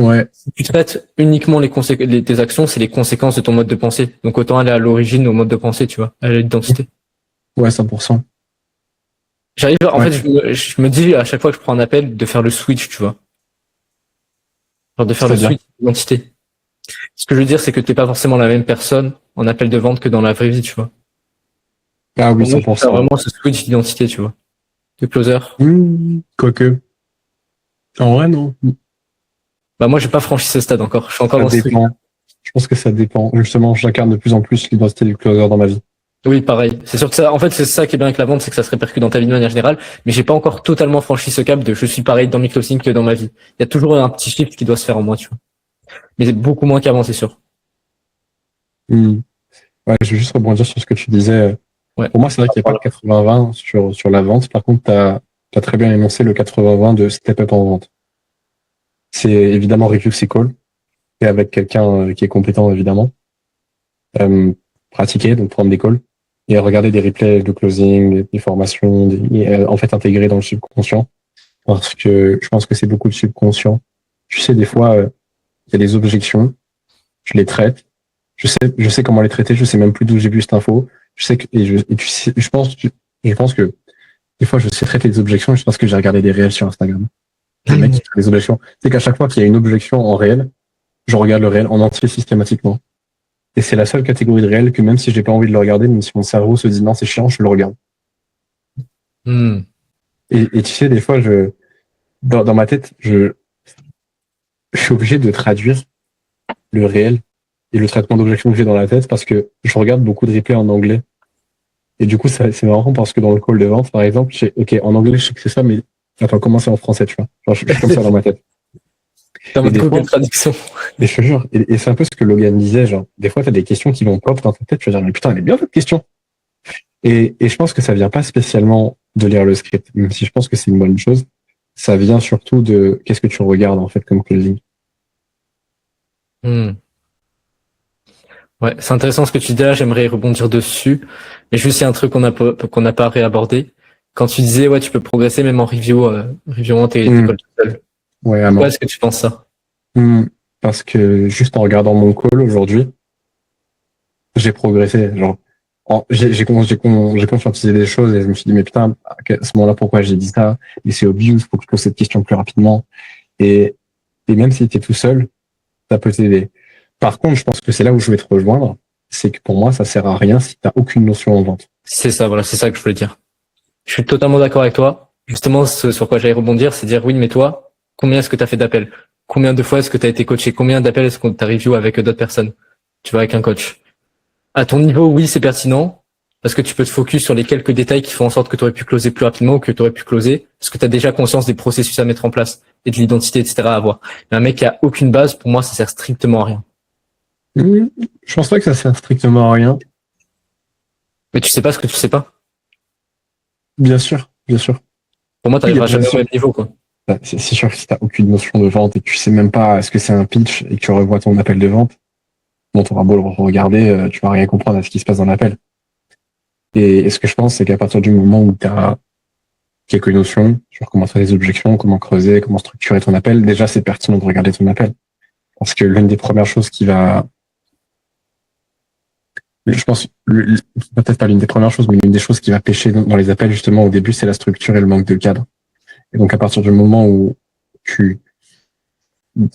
Ouais. Si tu traites uniquement tes actions, c'est les conséquences de ton mode de pensée. Donc autant aller à l'origine au mode de pensée, tu vois, à l'identité. Ouais, 100%. Fait, je me dis à chaque fois que je prends un appel de faire le switch, tu vois. Genre de faire le switch d'identité. Ce que je veux dire, c'est que t'es pas forcément la même personne en appel de vente que dans la vraie vie, tu vois. Ah oui, 100%. C'est vraiment ce switch d'identité, tu vois. De closer. Quoique. En vrai, non. Bah moi, j'ai pas franchi ce stade encore. Je suis encore Ça dans ce truc. dépend. Je pense que ça dépend. Justement, j'incarne de plus en plus l'identité du closer dans ma vie. Oui, pareil. C'est sûr que ça, en fait, c'est ça qui est bien avec la vente, c'est que ça se répercute dans ta vie de manière générale. Mais j'ai pas encore totalement franchi ce cap de je suis pareil dans mes closings que dans ma vie. Il y a toujours un petit shift qui doit se faire en moi, tu vois. Mais c'est beaucoup moins qu'avant, c'est sûr. Ouais, je vais juste rebondir sur ce que tu disais. Ouais. Pour moi, c'est vrai qu'il n'y a pas de 80-20 sur la vente. Par contre, tu as très bien énoncé le 80-20 de step up en vente. C'est évidemment review ses calls et avec quelqu'un qui est compétent, évidemment. Pratiquer, donc prendre des calls et regarder des replays de closing, des formations, en fait intégrer dans le subconscient. Parce que je pense que c'est beaucoup de subconscient. Tu sais, des fois, il y a des objections, je les traite, je sais comment les traiter, je sais même plus d'où j'ai vu cette info. Je sais que, je pense que des fois, je sais traiter les objections juste parce que j'ai regardé des réels sur Instagram. Les mecs qui traitent les objections. C'est qu'à chaque fois qu'il y a une objection en réel, je regarde le réel en entier systématiquement. Et c'est la seule catégorie de réel que même si j'ai pas envie de le regarder, même si mon cerveau se dit non, c'est chiant, je le regarde. Et tu sais, des fois, dans ma tête, je suis obligé de traduire le réel et le traitement d'objection que j'ai dans la tête parce que je regarde beaucoup de replays en anglais. Et du coup, c'est marrant parce que dans le call de vente, par exemple, ok, en anglais, je sais que c'est ça, mais attends, comment c'est en français, tu vois? Genre, je suis comme ça dans ma tête. Traduction. Mais je te jure, et c'est un peu ce que Logan disait, genre, des fois, t'as des questions qui vont pop dans ta tête, tu vas dire, mais putain, elle est bien votre question. Et je pense que ça vient pas spécialement de lire le script, même si je pense que c'est une bonne chose. Ça vient surtout de qu'est-ce que tu regardes, en fait, comme closing. Ouais, c'est intéressant ce que tu dis là, j'aimerais rebondir dessus. Mais juste, il y a un truc qu'on n'a pas réabordé. Quand tu disais, ouais, tu peux progresser même en reviewant tes calls tout seul. Ouais, Pourquoi est-ce que tu penses ça? Parce que juste en regardant mon call aujourd'hui, j'ai progressé. Genre, j'ai conscientisé des choses et je me suis dit, mais putain, à ce moment-là, pourquoi j'ai dit ça? Mais c'est obvious, faut que je pose cette question plus rapidement. Et même si tu es tout seul, ça peut t'aider. Par contre, je pense que c'est là où je vais te rejoindre. C'est que pour moi, ça sert à rien si tu n'as aucune notion en vente. C'est ça, voilà, c'est ça que je voulais dire. Je suis totalement d'accord avec toi. Justement, ce sur quoi j'allais rebondir, c'est dire, oui, mais toi, combien est-ce que tu as fait d'appels? Combien de fois est-ce que tu as été coaché? Combien d'appels est-ce qu'on t'a review avec d'autres personnes? Tu vois, avec un coach. À ton niveau, oui, c'est pertinent. Parce que tu peux te focus sur les quelques détails qui font en sorte que tu aurais pu closer plus rapidement ou que tu aurais pu closer. Parce que tu as déjà conscience des processus à mettre en place et de l'identité, etc. à avoir. Mais un mec qui a aucune base, pour moi, ça sert strictement à rien. Je pense pas que ça sert strictement à rien. Mais tu sais pas ce que tu sais pas. Bien sûr, bien sûr. Pour moi, t'arriveras jamais au même niveau, quoi. C'est sûr que si t'as aucune notion de vente et que tu sais même pas ce que c'est un pitch et que tu revois ton appel de vente, bon, t'auras beau le regarder, tu vas rien comprendre à ce qui se passe dans l'appel. Et ce que je pense, c'est qu'à partir du moment où quelques notions sur comment traiter les objections, comment creuser, comment structurer ton appel, déjà c'est pertinent de regarder ton appel. Parce que l'une des premières choses qui va, je pense, peut-être pas l'une des premières choses, mais l'une des choses qui va pêcher dans les appels justement au début, c'est la structure et le manque de cadre. Et donc à partir du moment où tu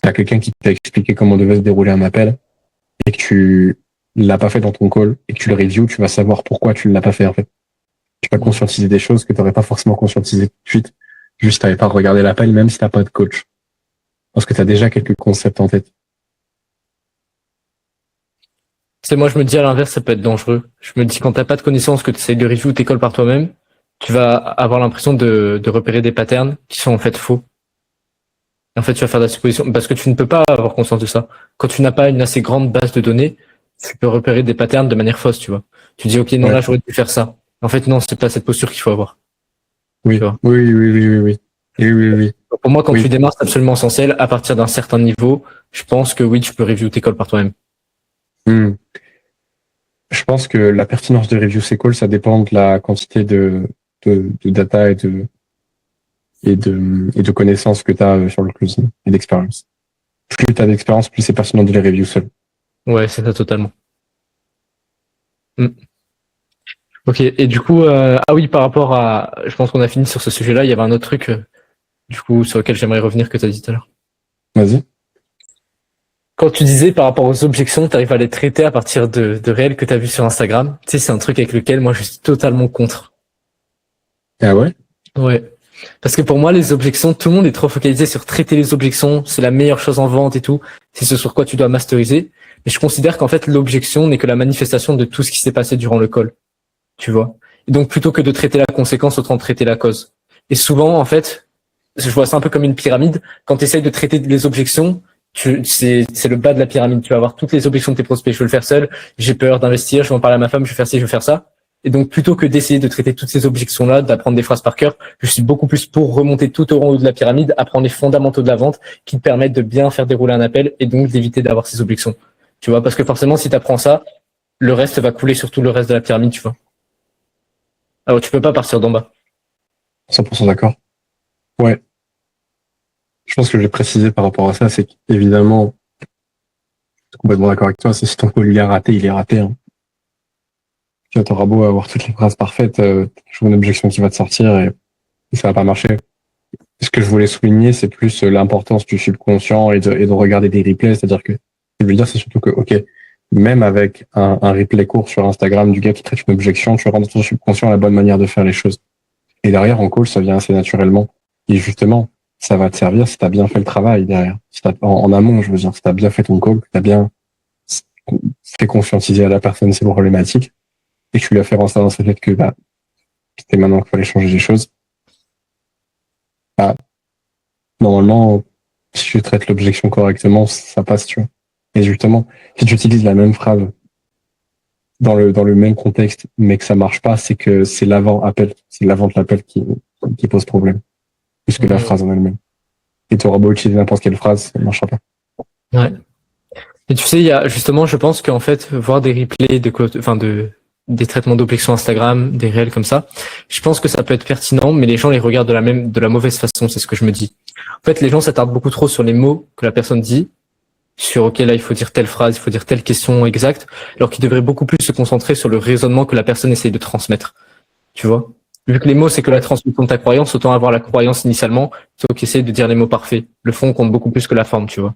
as quelqu'un qui t'a expliqué comment devait se dérouler un appel et que tu l'as pas fait dans ton call et que tu le reviews, tu vas savoir pourquoi tu ne l'as pas fait en fait. Tu vas conscientiser des choses que tu n'aurais pas forcément conscientisées tout de suite. Juste, tu n'avais pas regardé l'appel, même si tu n'as pas de coach. Parce que tu as déjà quelques concepts en tête. C'est moi, je me dis à l'inverse, ça peut être dangereux. Je me dis quand t'as pas de connaissances, que tu essayes de review tes calls par toi-même, tu vas avoir l'impression de repérer des patterns qui sont en fait faux. Et en fait, tu vas faire de la supposition parce que tu ne peux pas avoir conscience de ça. Quand tu n'as pas une assez grande base de données, tu peux repérer des patterns de manière fausse, tu vois. Tu dis, OK, non, Ouais. là, j'aurais dû faire ça. En fait, non, c'est pas cette posture qu'il faut avoir. Oui, Tu vois. oui, oui, oui, oui, oui. Oui, oui, oui. Pour moi, quand Oui. tu démarres, c'est absolument essentiel. À partir d'un certain niveau, je pense que oui, tu peux review tes calls par toi-même. Hmm. Je pense que la pertinence de review SQL, ça dépend de la quantité de data et de connaissances que tu as sur le closing et d'expérience. Plus tu as d'expérience, plus c'est pertinent de les review seul. Ouais, c'est ça totalement. Ok, et du coup, ah oui, par rapport à, je pense qu'on a fini sur ce sujet-là, il y avait un autre truc, du coup, sur lequel j'aimerais revenir que tu as dit tout à l'heure. Vas-y. Quand tu disais par rapport aux objections, tu arrives à les traiter à partir de réels que tu as vus sur Instagram, tu sais, c'est un truc avec lequel moi je suis totalement contre. Ah ouais? Ouais. Parce que pour moi, les objections, tout le monde est trop focalisé sur traiter les objections, c'est la meilleure chose en vente et tout, c'est ce sur quoi tu dois masteriser. Mais je considère qu'en fait, l'objection n'est que la manifestation de tout ce qui s'est passé durant le call. Tu vois. Et donc, plutôt que de traiter la conséquence, autant traiter la cause. Et souvent, en fait, je vois ça un peu comme une pyramide. Quand tu essayes de traiter les objections, c'est le bas de la pyramide. Tu vas avoir toutes les objections de tes prospects. Je veux le faire seul. J'ai peur d'investir. Je vais en parler à ma femme. Je vais faire ci, je vais faire ça. Et donc, plutôt que d'essayer de traiter toutes ces objections-là, d'apprendre des phrases par cœur, je suis beaucoup plus pour remonter tout au haut de la pyramide, apprendre les fondamentaux de la vente qui te permettent de bien faire dérouler un appel et donc d'éviter d'avoir ces objections. Tu vois, parce que forcément, si tu apprends ça, le reste va couler sur tout le reste de la pyramide, tu vois. Alors, tu peux pas partir d'en bas. 100% d'accord. Ouais. Je pense que je vais préciser par rapport à ça, c'est qu'évidemment, je suis complètement d'accord avec toi, c'est si ton call il est raté, il est raté. Hein. Tu auras beau avoir toutes les phrases parfaites, toujours une objection qui va te sortir et ça va pas marcher. Ce que je voulais souligner, c'est plus l'importance du subconscient et de regarder des replays. C'est-à-dire que, ce que je veux dire, c'est surtout que, OK, même avec un replay court sur Instagram du gars qui traite une objection, tu rends dans ton subconscient la bonne manière de faire les choses. Et derrière, en call, ça vient assez naturellement. Et justement, ça va te servir si tu as bien fait le travail derrière. Si en amont, je veux dire, si tu as bien fait ton call, que tu as bien fait conscientiser à la personne ses problématiques, et que tu lui as fait rentrer dans sa tête que bah, c'était maintenant qu'il fallait changer les choses. Bah, normalement, si tu traites l'objection correctement, ça passe, tu vois. Et justement, si tu utilises la même phrase dans le même contexte, mais que ça marche pas, c'est que c'est l'avant-appel, c'est l'avant de l'appel qui pose problème, plus que la phrase en elle-même. Et tu auras beau utiliser n'importe quelle phrase, ça ne marchera pas. Ouais. Et tu sais, il y a justement, je pense qu'en fait, voir des replays des traitements d'objections Instagram, des réels comme ça, je pense que ça peut être pertinent, mais les gens les regardent de la mauvaise façon, c'est ce que je me dis. En fait, les gens s'attardent beaucoup trop sur les mots que la personne dit, sur OK, là, il faut dire telle phrase, il faut dire telle question exacte, alors qu'ils devraient beaucoup plus se concentrer sur le raisonnement que la personne essaye de transmettre. Tu vois? Vu que les mots, c'est que la transmission de ta croyance, autant avoir la croyance initialement, plutôt qu'essayer de dire les mots parfaits. Le fond compte beaucoup plus que la forme, tu vois.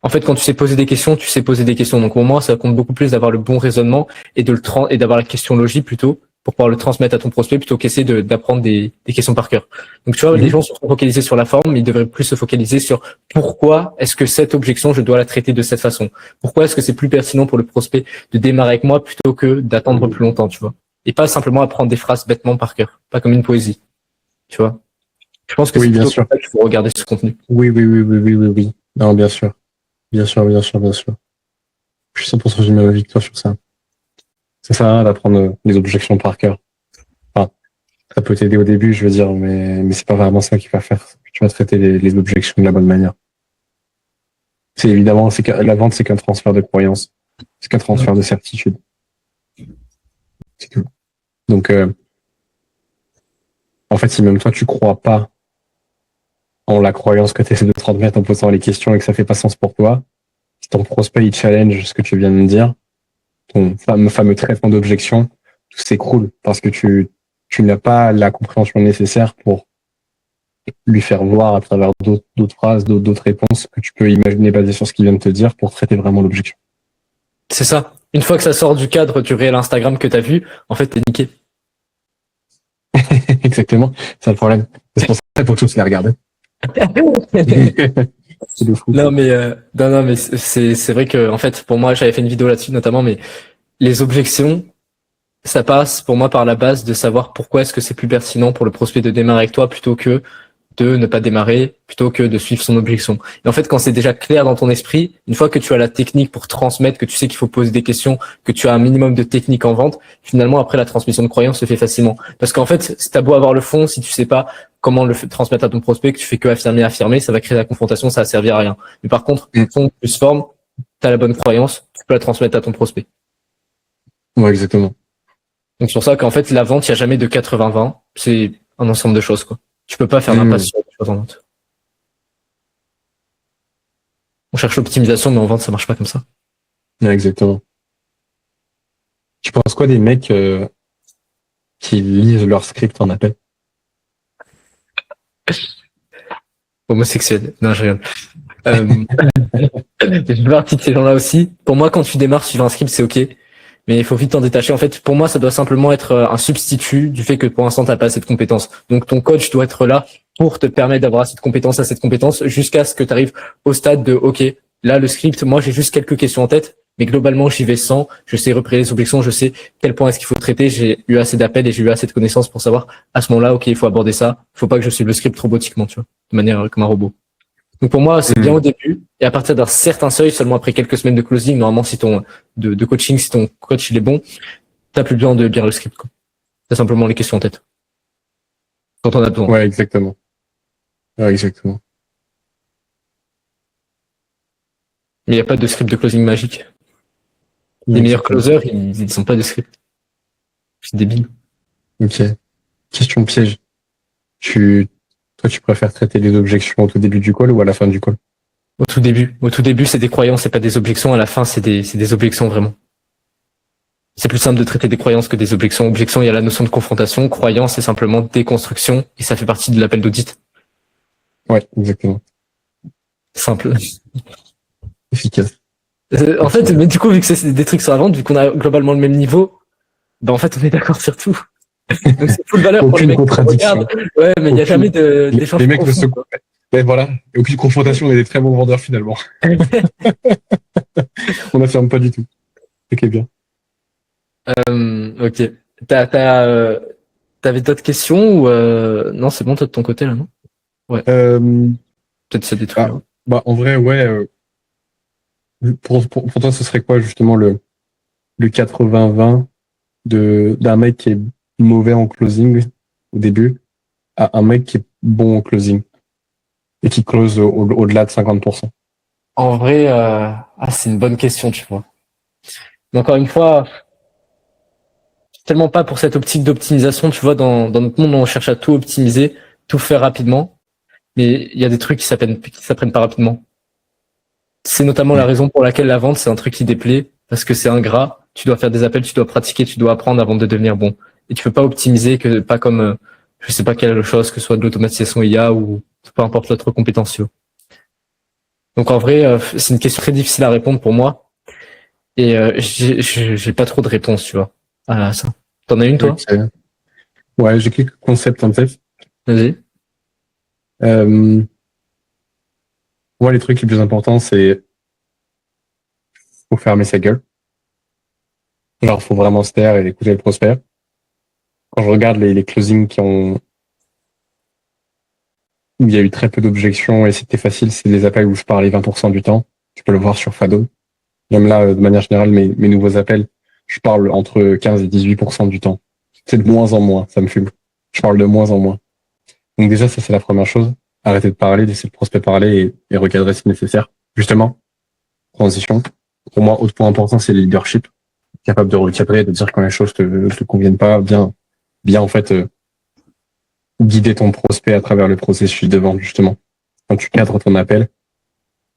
En fait, quand tu sais poser des questions, tu sais poser des questions. Donc, au moins, ça compte beaucoup plus d'avoir le bon raisonnement et et d'avoir la question logique plutôt pour pouvoir le transmettre à ton prospect plutôt qu'essayer d'apprendre des questions par cœur. Donc, tu vois, les gens sont focalisés sur la forme, mais ils devraient plus se focaliser sur pourquoi est-ce que cette objection, je dois la traiter de cette façon? Pourquoi est-ce que c'est plus pertinent pour le prospect de démarrer avec moi plutôt que d'attendre plus longtemps, tu vois? Et pas simplement apprendre des phrases bêtement par cœur, pas comme une poésie, tu vois? Je pense que Oui, c'est bien plutôt sûr. comme ça qu'il faut regarder ce contenu. Oui, oui, oui, oui, oui, oui, oui. Non, bien sûr. Bien sûr, bien sûr, bien sûr. Je suis 100% du même avis que toi sur ça. Ça sert à rien d'apprendre les objections par cœur. Enfin, ça peut t'aider au début, je veux dire, mais c'est pas vraiment ça qui va faire que tu vas traiter les objections de la bonne manière. C'est évidemment, la vente, c'est qu'un transfert de croyance. C'est qu'un transfert de certitude. C'est tout. Donc, En fait, si même toi, tu crois pas en la croyance que tu essaies de transmettre en posant les questions et que ça fait pas sens pour toi, si ton prospect, il challenge ce que tu viens de me dire, ton fameux traitement d'objection, tout s'écroule parce que tu n'as pas la compréhension nécessaire pour lui faire voir à travers d'autres phrases, d'autres réponses que tu peux imaginer basées sur ce qu'il vient de te dire pour traiter vraiment l'objection. C'est ça. Une fois que ça sort du cadre du réel Instagram que t'as vu, en fait, t'es niqué. Exactement, c'est le problème. C'est pour ça qu'il faut tous les regarder. C'est de fou. Non mais non mais c'est vrai que en fait pour moi j'avais fait une vidéo là-dessus notamment, mais les objections, ça passe pour moi par la base de savoir pourquoi est-ce que c'est plus pertinent pour le prospect de démarrer avec toi plutôt que de ne pas démarrer, plutôt que de suivre son objection. Et en fait, quand c'est déjà clair dans ton esprit, une fois que tu as la technique pour transmettre, que tu sais qu'il faut poser des questions, que tu as un minimum de technique en vente, finalement, après, la transmission de croyance se fait facilement. Parce qu'en fait, si t'as beau avoir le fond, si tu sais pas comment le transmettre à ton prospect, que tu fais que affirmer, ça va créer la confrontation, ça va servir à rien. Mais par contre, fond plus forme, t'as la bonne croyance, tu peux la transmettre à ton prospect. Ouais, exactement. Donc c'est pour ça qu'en fait, la vente, il n'y a jamais de 80-20. C'est un ensemble de choses, quoi. Tu peux pas faire d'impasse sur les choses en vente. On cherche l'optimisation, mais en vente, ça marche pas comme ça. Ouais, exactement. Tu penses quoi des mecs qui lisent leur script en appel? Homosexuel. Non, je rigole. Je fais partie de ces gens-là aussi. Pour moi, quand tu démarres suivant un script, c'est ok. Mais il faut vite t'en détacher. En fait, pour moi, ça doit simplement être un substitut du fait que pour l'instant, t'as pas assez de compétences. Donc, ton coach doit être là pour te permettre d'avoir assez de compétences, jusqu'à ce que tu arrives au stade de, OK, là, le script, moi, j'ai juste quelques questions en tête, mais globalement, j'y vais sans. Je sais repérer les objections, je sais quel point est-ce qu'il faut traiter. J'ai eu assez d'appels et j'ai eu assez de connaissances pour savoir à ce moment-là, OK, il faut aborder ça. Il faut pas que je suive le script robotiquement, tu vois, de manière comme un robot. Donc pour moi, c'est bien au début, et à partir d'un certain seuil, seulement après quelques semaines de closing, normalement, si ton de coaching, si ton coach il est bon, t'as plus besoin de lire le script, quoi. T'as simplement les questions en tête. Quand on a besoin. Ouais, exactement. Ouais, exactement. Mais il n'y a pas de script de closing magique. Les meilleurs closers, ils sont pas de script. C'est débile. Ok. Question piège. Toi, tu préfères traiter les objections au tout début du call ou à la fin du call? Au tout début, c'est des croyances, c'est pas des objections. À la fin, c'est des objections vraiment. C'est plus simple de traiter des croyances que des objections. Objection, il y a la notion de confrontation. Croyance, c'est simplement déconstruction et ça fait partie de l'appel d'audit. Ouais, exactement. Simple. Efficace. En fait, mais du coup, vu que c'est des trucs sur la vente, vu qu'on a globalement le même niveau, bah en fait, on est d'accord sur tout. Donc c'est full valeur pour les mecs qui regardent. Ouais, mais il n'y a jamais d'échange. Les mecs ne se... Ouais, voilà. Et aucune confrontation, on est des très bons vendeurs finalement. On n'affirme pas du tout. Ok, bien. Ok. T'avais d'autres questions ou non, c'est bon, toi de ton côté là, non? Ouais. Peut-être ça détruit. En vrai, ouais. Pour toi, ce serait quoi justement le 80-20 d'un mec qui est mauvais en closing au début à un mec qui est bon en closing et qui close au-delà de 50%? En vrai, c'est une bonne question, tu vois. Mais encore une fois, tellement pas pour cette optique d'optimisation, tu vois, dans notre monde, on cherche à tout optimiser, tout faire rapidement, mais il y a des trucs qui s'apprennent pas rapidement. C'est notamment la raison pour laquelle la vente, c'est un truc qui déplaît, parce que c'est ingrat. Tu dois faire des appels, tu dois pratiquer, tu dois apprendre avant de devenir bon. Et tu peux pas optimiser que pas comme, je sais pas quelle chose, que ce soit de l'automatisation IA ou peu importe l'autre compétence. Donc en vrai, c'est une question très difficile à répondre pour moi. Et j'ai pas trop de réponse, tu vois, à ça. T'en as une, toi? Okay. Ouais, j'ai quelques concepts en tête. Vas-y. Moi, les trucs les plus importants, c'est faut fermer sa gueule. Genre, faut vraiment se taire et écouter le prospect. Quand je regarde les closings où il y a eu très peu d'objections et c'était facile, c'est des appels où je parlais 20% du temps. Tu peux le voir sur Fado. Même là, de manière générale, mes nouveaux appels, je parle entre 15 et 18% du temps. C'est de moins en moins, ça me fume. Je parle de moins en moins. Donc déjà, ça, c'est la première chose. Arrêter de parler, laisser le prospect parler et recadrer si nécessaire. Justement, transition. Pour moi, autre point important, c'est le leadership. Capable de recadrer, de dire quand les choses te conviennent pas, bien en fait, guider ton prospect à travers le processus de vente, justement. Quand tu cadres ton appel,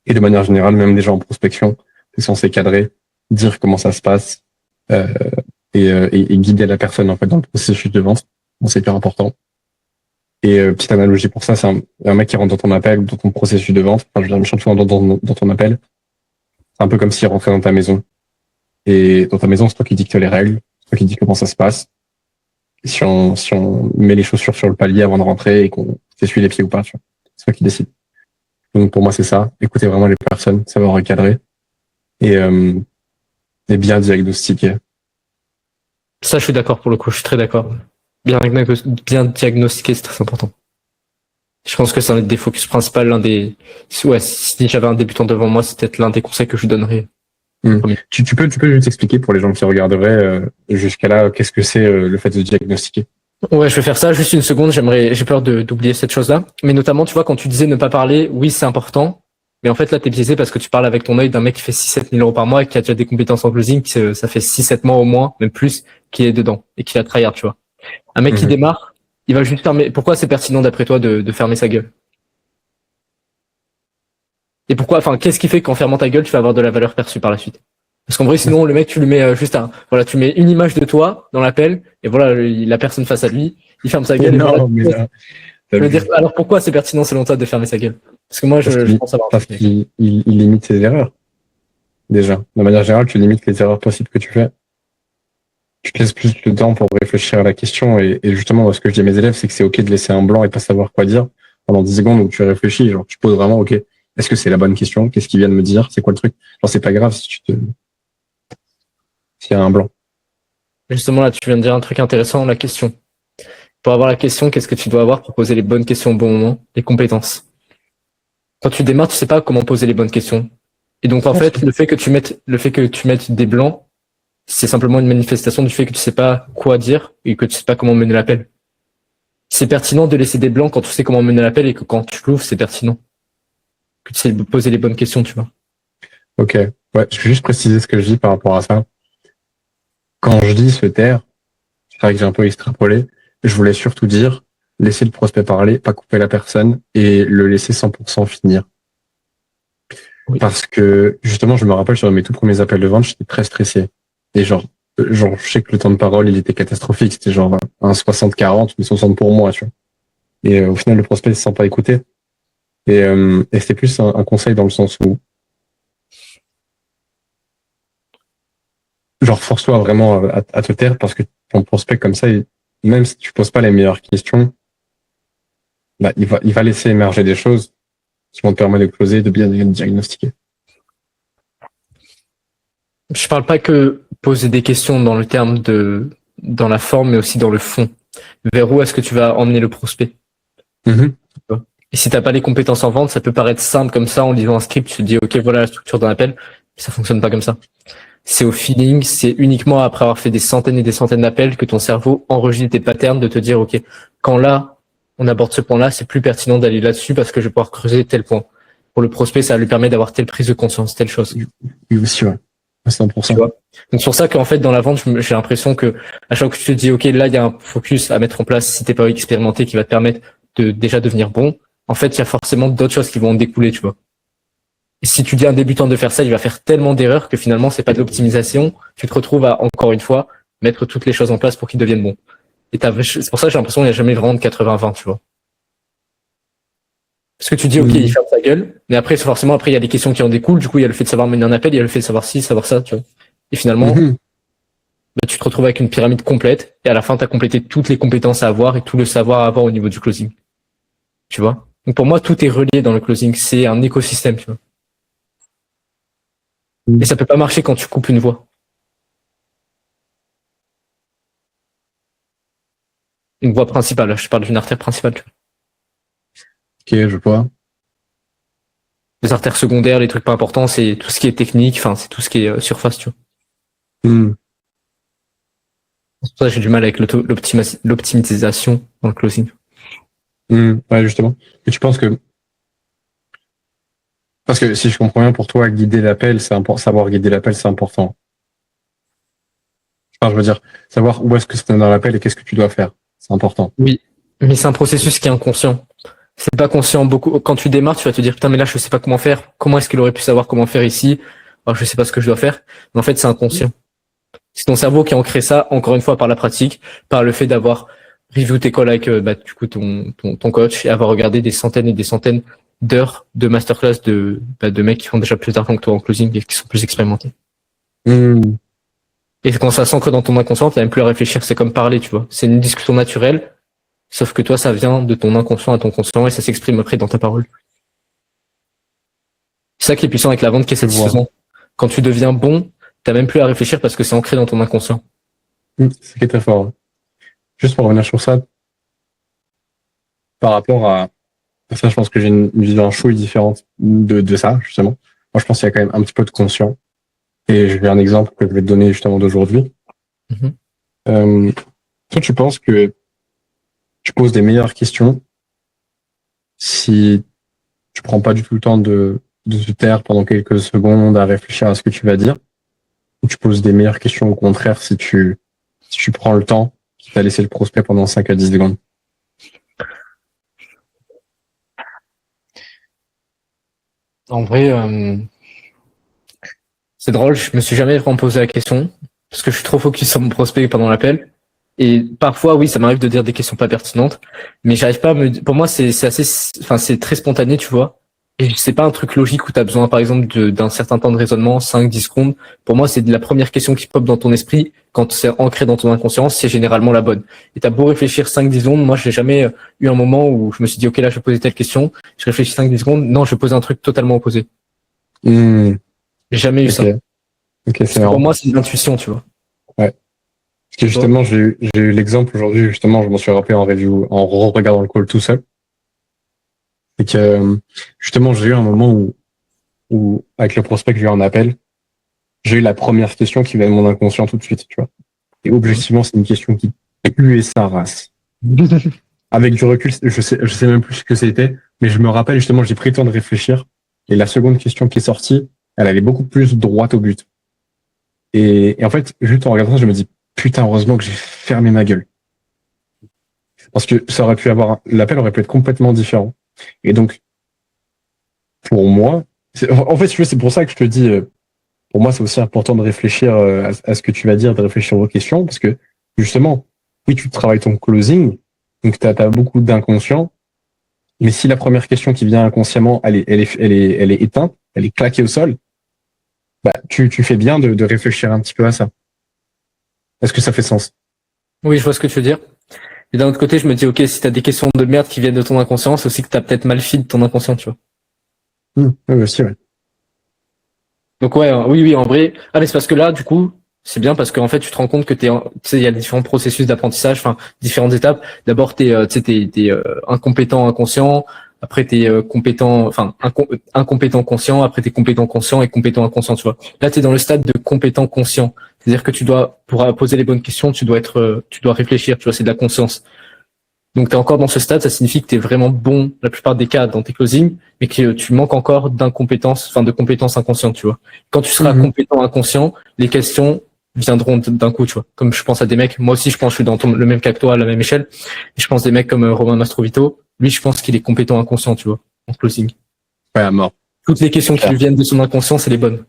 et de manière générale, même déjà en prospection, tu es censé cadrer, dire comment ça se passe, et guider la personne, en fait, dans le processus de vente. Bon, c'est hyper important. Et petite analogie pour ça, c'est un mec qui rentre dans ton appel ou dans ton processus de vente. Enfin, je veux dire, méchant dans ton appel. C'est un peu comme s'il rentrait dans ta maison. Et dans ta maison, c'est toi qui dictes les règles, c'est toi qui dis comment ça se passe. Et si on met les chaussures sur le palier avant de rentrer et qu'on s'essuie les pieds ou pas, tu vois, c'est toi qui décide. Donc pour moi, c'est ça. Écouter vraiment les personnes, savoir recadrer et bien diagnostiquer. Ça, je suis d'accord pour le coup, je suis très d'accord. Bien diagnostiquer, c'est très important. Je pense que c'est un des focus principaux, ouais, si j'avais un débutant devant moi, c'est peut-être l'un des conseils que je lui donnerais. Tu peux juste expliquer pour les gens qui regarderaient jusqu'à là, qu'est-ce que c'est le fait de diagnostiquer? Ouais, je vais faire ça. Juste une seconde. J'ai peur d'oublier cette chose-là. Mais notamment, tu vois, quand tu disais ne pas parler, oui, c'est important. Mais en fait, là, t'es biaisé parce que tu parles avec ton œil d'un mec qui fait 6-7 000 euros par mois et qui a déjà des compétences en closing, ça fait 6-7 mois au moins, même plus, qui est dedans et qui a tryhard, tu vois. Un mec qui démarre, il va juste fermer. Pourquoi c'est pertinent d'après toi de fermer sa gueule? Et pourquoi, enfin, qu'est-ce qui fait qu'en fermant ta gueule, tu vas avoir de la valeur perçue par la suite? Parce qu'en vrai, sinon, le mec, tu lui mets tu mets une image de toi dans l'appel, et voilà, la personne face à lui, il ferme sa gueule. Et voilà. Mais là, Je veux dire, alors pourquoi c'est pertinent selon toi de fermer sa gueule? Parce que moi, je pense avoir. Parce qu'il limite ses erreurs. Déjà. De manière générale, tu limites les erreurs possibles que tu fais. Tu te laisses plus de temps pour réfléchir à la question. Et justement, ce que je dis à mes élèves, c'est que c'est OK de laisser un blanc et pas savoir quoi dire pendant 10 secondes où tu réfléchis. Genre, tu poses vraiment, OK, est-ce que c'est la bonne question? Qu'est-ce qu'il vient de me dire? C'est quoi le truc? Genre, c'est pas grave s'il y a un blanc. Justement, là, tu viens de dire un truc intéressant, la question. Pour avoir la question, qu'est-ce que tu dois avoir pour poser les bonnes questions au bon moment? Les compétences. Quand tu démarres, tu sais pas comment poser les bonnes questions. Et donc, en fait, le fait que tu mettes des blancs, c'est simplement une manifestation du fait que tu sais pas quoi dire et que tu sais pas comment mener l'appel. C'est pertinent de laisser des blancs quand tu sais comment mener l'appel et que quand tu l'ouvres, c'est pertinent. Que tu sais poser les bonnes questions, tu vois. OK. Ouais, je vais juste préciser ce que je dis par rapport à ça. Quand je dis se taire, c'est vrai que j'ai un peu extrapolé. Je voulais surtout dire laisser le prospect parler, pas couper la personne et le laisser 100% finir. Oui. Parce que justement, je me rappelle sur mes tout premiers appels de vente, j'étais très stressé. Et genre, je sais que le temps de parole, il était catastrophique. C'était genre un 60-40, mais 60 pour moi, tu vois. Et au final, le prospect ne se sent pas écouté. Et c'était plus un conseil dans le sens où genre force-toi vraiment à te taire parce que ton prospect comme ça, même si tu poses pas les meilleures questions, bah, il va laisser émerger des choses qui vont te permettre de closer, de bien diagnostiquer. Je parle pas que poser des questions dans le terme dans la forme, mais aussi dans le fond. Vers où est-ce que tu vas emmener le prospect? Et si t'as pas les compétences en vente, ça peut paraître simple comme ça en lisant un script, tu te dis ok voilà la structure d'un appel, mais ça fonctionne pas comme ça. C'est au feeling, c'est uniquement après avoir fait des centaines et des centaines d'appels que ton cerveau enregistre tes patterns de te dire ok, quand là on aborde ce point-là, c'est plus pertinent d'aller là-dessus parce que je vais pouvoir creuser tel point. Pour le prospect, ça lui permet d'avoir telle prise de conscience, telle chose. Oui aussi, ouais. 100%. Tu vois. Donc c'est pour ça qu'en fait dans la vente, j'ai l'impression que à chaque fois que tu te dis ok là il y a un focus à mettre en place si t'es pas expérimenté qui va te permettre de déjà devenir bon. En fait, il y a forcément d'autres choses qui vont en découler, tu vois. Et si tu dis à un débutant de faire ça, il va faire tellement d'erreurs que finalement, c'est pas de l'optimisation. Tu te retrouves à, encore une fois, mettre toutes les choses en place pour qu'il devienne bon. Et c'est pour ça que j'ai l'impression qu'il n'y a jamais vraiment de 80-20, tu vois. Parce que tu dis, ok, il ferme sa gueule, mais après, forcément, après, il y a des questions qui en découlent. Du coup, il y a le fait de savoir mener un appel, il y a le fait de savoir ci, savoir ça, tu vois. Et finalement, bah, tu te retrouves avec une pyramide complète, et à la fin, tu as complété toutes les compétences à avoir et tout le savoir à avoir au niveau du closing. Tu vois. Donc pour moi, tout est relié dans le closing. C'est un écosystème, tu vois. Et ça peut pas marcher quand tu coupes une voie. Une voie principale. Je parle d'une artère principale, tu vois. Ok, je vois. Les artères secondaires, les trucs pas importants, c'est tout ce qui est technique, enfin, c'est tout ce qui est surface, tu vois. C'est pour ça que j'ai du mal avec l'optimisation dans le closing. Ouais, justement. Et tu penses que parce que si je comprends bien, pour toi, guider l'appel, c'est important. Savoir guider l'appel, c'est important. Enfin, je veux dire, savoir où est-ce que c'est dans l'appel et qu'est-ce que tu dois faire. C'est important. Oui. Mais c'est un processus qui est inconscient. C'est pas conscient beaucoup. Quand tu démarres, tu vas te dire, putain, mais là, je sais pas comment faire. Comment est-ce qu'il aurait pu savoir comment faire ici? Alors, je sais pas ce que je dois faire. Mais en fait, c'est inconscient. C'est ton cerveau qui a ancré ça, encore une fois, par la pratique, par le fait d'avoir review tes calls avec, du coup, ton coach et avoir regardé des centaines et des centaines d'heures de masterclass de mecs qui font déjà plus d'argent que toi en closing et qui sont plus expérimentés. Hmm. Et quand ça s'ancre dans ton inconscient, t'as même plus à réfléchir. C'est comme parler, tu vois. C'est une discussion naturelle. Sauf que toi, ça vient de ton inconscient à ton conscient et ça s'exprime après dans ta parole. C'est ça qui est puissant avec la vente, qui est Je vois. satisfaisant. Quand tu deviens bon, t'as même plus à réfléchir parce que c'est ancré dans ton inconscient. C'est qui est très fort. Juste pour revenir sur ça, par rapport à ça, je pense que j'ai une vision chouille différente de ça, justement. Moi, je pense qu'il y a quand même un petit peu de conscient. Et je vais un exemple que je vais te donner justement d'aujourd'hui. Mhm. Toi, tu penses que tu poses des meilleures questions si tu prends pas du tout le temps de te taire pendant quelques secondes à réfléchir à ce que tu vas dire, ou tu poses des meilleures questions au contraire si tu prends le temps qui t'a laissé le prospect pendant 5 à 10 secondes. En vrai, c'est drôle, je me suis jamais vraiment posé la question parce que je suis trop focus sur mon prospect pendant l'appel. Et parfois, oui, ça m'arrive de dire des questions pas pertinentes, mais j'arrive pas à me, pour moi, c'est assez, enfin, c'est très spontané, tu vois. Et c'est pas un truc logique où tu as besoin, par exemple, d'un certain temps de raisonnement, 5, 10 secondes. Pour moi, c'est de la première question qui pop dans ton esprit quand c'est ancré dans ton inconscience, c'est généralement la bonne. Et t'as beau réfléchir 5, 10 secondes. Moi, j'ai jamais eu un moment où je me suis dit, OK, là, je vais poser telle question. Je réfléchis 5, 10 secondes. Non, je vais poser un truc totalement opposé. J'ai jamais eu Ok, ça. ok, Parce c'est que pour marrant. moi, c'est une intuition, tu vois. Ouais. Parce que Et toi? justement, j'ai eu l'exemple aujourd'hui, justement, je m'en suis rappelé en review, en regardant le call tout seul. C'est que, justement, j'ai eu un moment où, avec le prospect que j'ai eu en appel, j'ai eu la première question qui vient de mon inconscient tout de suite, tu vois. Et objectivement, c'est une question qui puait sa race. Avec du recul, je sais même plus ce que c'était, mais je me rappelle justement, j'ai pris le temps de réfléchir. Et la seconde question qui est sortie, elle allait beaucoup plus droite au but. Et en fait, juste en regardant ça, je me dis, putain, heureusement que j'ai fermé ma gueule. Parce que ça aurait pu avoir, l'appel aurait pu être complètement différent. Et donc, pour moi, en fait, c'est pour ça que je te dis, pour moi, c'est aussi important de réfléchir à ce que tu vas dire, de réfléchir aux questions, parce que justement, oui, tu travailles ton closing, donc tu as beaucoup d'inconscient, mais si la première question qui vient inconsciemment, elle est éteinte, elle est claquée au sol, bah, tu fais bien de réfléchir un petit peu à ça. Est-ce que ça fait sens? Oui, je vois ce que tu veux dire. Et d'un autre côté, je me dis, OK, si t'as des questions de merde qui viennent de ton inconscient, c'est aussi que t'as peut-être mal feed ton inconscient, tu vois. Oui, aussi, ouais. Donc ouais, oui, oui, en vrai. Ah, mais c'est parce que là, du coup, c'est bien parce qu'en fait, tu te rends compte que tu sais, il y a différents processus d'apprentissage, enfin, différentes étapes. D'abord, tu sais, t'es incompétent inconscient. Après, t'es compétent, enfin, incompétent conscient. Après, t'es compétent conscient et compétent inconscient, tu vois. Là, t'es dans le stade de compétent conscient. C'est-à-dire que tu dois, pour poser les bonnes questions, tu dois réfléchir, tu vois, c'est de la conscience. Donc, tu es encore dans ce stade, ça signifie que tu es vraiment bon la plupart des cas dans tes closings, mais que tu manques encore d'incompétence, enfin de compétences inconscientes, tu vois. Quand tu seras Mhm. compétent inconscient, les questions viendront d'un coup, tu vois. Comme je pense à des mecs, moi aussi je pense que je suis dans le même cas que toi, à la même échelle. Et je pense des mecs comme Romain Mastrovito, lui je pense qu'il est compétent inconscient, tu vois, en closing. Ouais, à mort. Toutes les questions qui lui Car- viennent de son inconscient, c'est les bonnes.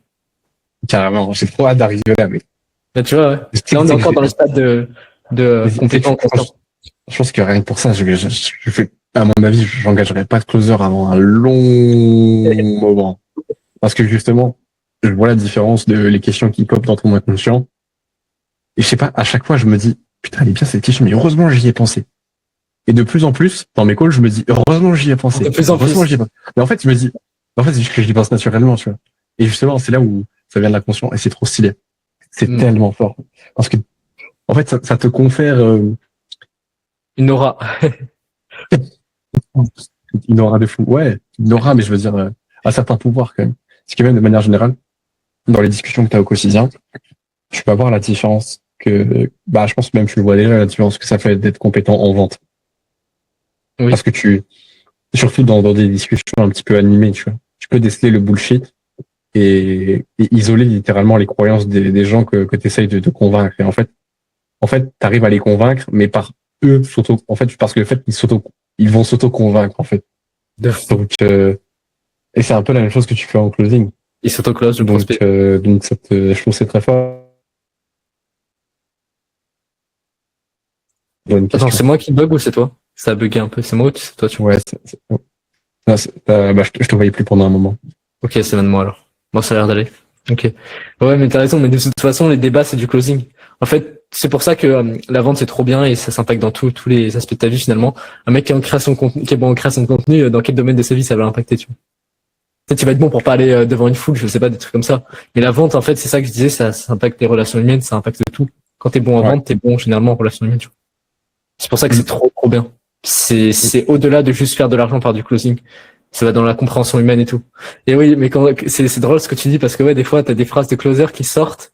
Carrément. J'ai trop hâte d'arriver là, mais Là, tu vois, ouais. Là on est encore dans le stade de compétent conscient. je pense que rien que pour ça, je fais, à mon avis, j'engagerai pas de closer avant un long moment. Parce que justement, je vois la différence de les questions qui popent dans ton inconscient. Et je sais pas, à chaque fois, je me dis, putain, elle est bien cette question, mais heureusement, j'y ai pensé. Et de plus en plus, dans mes calls, je me dis, heureusement, j'y ai De pensé. plus en Heureusement, plus. j'y ai pensé. Mais en fait, je me dis, en fait, c'est juste que j'y pense naturellement, tu vois. Et justement, c'est là où ça vient de l'inconscient et c'est trop stylé. C'est Hmm. tellement fort. Parce que, en fait, ça te confère, Une aura. une aura de fou. Ouais, une aura, mais je veux dire, un certain pouvoir quand même. Ce qui est même de manière générale, dans les discussions que tu as au quotidien, tu peux avoir la différence que, bah, je pense même que tu le vois déjà, la différence que ça fait d'être compétent en vente. Parce Oui. que surtout dans des discussions un petit peu animées, tu peux déceler le bullshit et isoler littéralement les croyances des gens que tu essayes de convaincre. Et en fait, t'arrives à les convaincre, mais par eux en fait, parce que le fait ils vont s'auto-convaincre, en fait. Donc, et c'est un peu la même chose que tu fais en closing. Ils s'auto-close le prospect. Donc je trouve que c'est très fort. Bonne Attends, question. c'est moi qui bug ou c'est toi? Ça a bugué un peu. C'est moi ou c'est toi, tu vois? Ouais, je te voyais plus pendant un moment. Ok, c'est maintenant alors. Bon, ça a l'air d'aller. Ok. Ouais, mais t'as raison, mais de toute façon, les débats, c'est du closing. En fait, c'est pour ça que la vente, c'est trop bien et ça s'impacte dans tous les aspects de ta vie, finalement. Un mec qui est en création de contenu, qui est bon en création de contenu, dans quel domaine de sa vie ça va l'impacter, tu vois? Peut-être tu vas être bon pour parler devant une foule, je sais pas, des trucs comme ça. Mais la vente, en fait, c'est ça que je disais, ça impacte les relations humaines, ça impacte tout. Quand t'es bon en Ouais. vente, t'es bon généralement en relations humaines, tu vois. C'est pour ça que c'est trop, trop bien. C'est au-delà de juste faire de l'argent par du closing. Ça va dans la compréhension humaine et tout. Et oui, mais c'est drôle ce que tu dis parce que ouais, des fois, t'as des phrases de closer qui sortent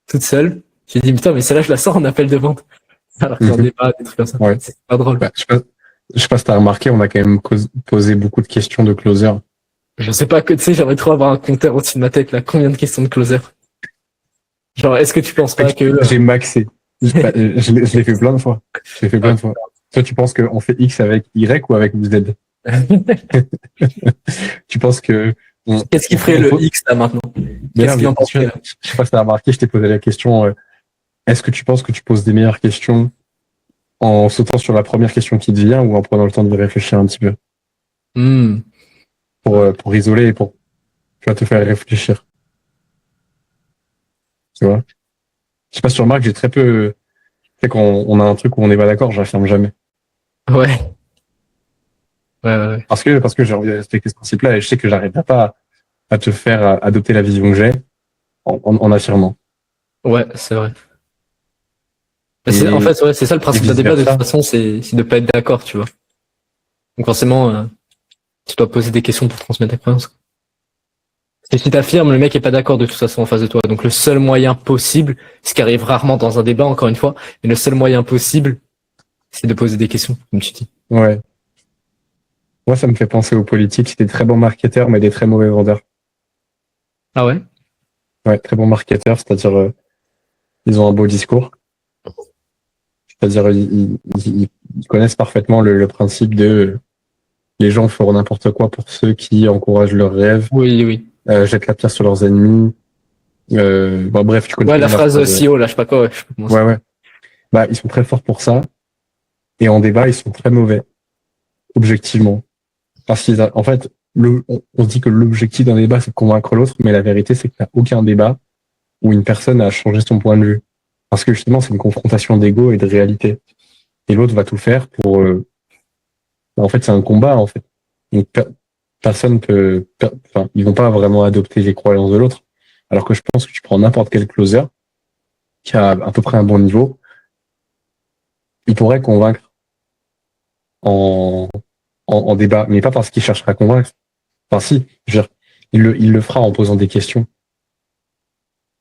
toutes seules. Tu te dis, putain, mais celle-là, je la sors en appel de vente. Alors qu'il y a un débat, des trucs comme ça. Ouais. C'est pas drôle. Bah, je sais pas si t'as remarqué, on a quand même posé beaucoup de questions de closer. Je sais pas que, tu sais, j'aimerais trop avoir un compteur au-dessus de ma tête, là. Combien de questions de closer? Genre, est-ce que tu penses pas que... J'ai maxé. Je l'ai fait plein de fois. Je l'ai fait plein de fois. Toi, tu penses qu'on fait X avec Y ou avec Z? Tu penses que... Qu'est-ce qui ferait le X, là, maintenant? Qu'est-ce qui en penserait, là? Je sais pas si t'as remarqué, je t'ai posé la question, est-ce que tu penses que tu poses des meilleures questions en sautant sur la première question qui te vient ou en prenant le temps de réfléchir un petit peu pour isoler et pour tu vas te faire réfléchir. Tu vois? Je sais pas si tu remarques, j'ai très peu... Tu sais, quand on a un truc où on n'est pas d'accord, j'affirme jamais. Ouais. Ouais. Parce que j'ai envie de respecter ce principe-là et je sais que j'arriverai pas à te faire adopter la vision que j'ai en affirmant. Ouais, c'est vrai. En fait, ouais, c'est ça le principe d'un débat, de toute façon, c'est de pas être d'accord, tu vois. Donc forcément, tu dois poser des questions pour transmettre ta croyance. Et si t'affirmes, le mec est pas d'accord de toute façon en face de toi. Donc le seul moyen possible, ce qui arrive rarement dans un débat, encore une fois, mais le seul moyen possible, c'est de poser des questions, comme tu dis. Ouais. Moi, ça me fait penser aux politiques. C'est des très bons marketeurs, mais des très mauvais vendeurs. Ah ouais? Ouais, très bons marketeurs, c'est-à-dire ils ont un beau discours. C'est-à-dire ils connaissent parfaitement le principe de les gens feront n'importe quoi pour ceux qui encouragent leurs rêves. Oui. Jettent la pierre sur leurs ennemis. Bon, bref, tu connais. Ouais, la phrase CEO, là, je sais pas quoi. Ouais. Bah, ils sont très forts pour ça. Et en débat, ils sont très mauvais. Objectivement. Parce en fait, on dit que l'objectif d'un débat, c'est de convaincre l'autre, mais la vérité, c'est qu'il n'y a aucun débat où une personne a changé son point de vue. Parce que justement, c'est une confrontation d'ego et de réalité. Et l'autre va tout faire pour... en fait, c'est un combat, en fait. Donc, personne peut... Enfin, ils vont pas vraiment adopter les croyances de l'autre. Alors que je pense que tu prends n'importe quel closer qui a à peu près un bon niveau, il pourrait convaincre en débat, mais pas parce qu'il cherchera à convaincre. Enfin, si, je veux dire, il le fera en posant des questions.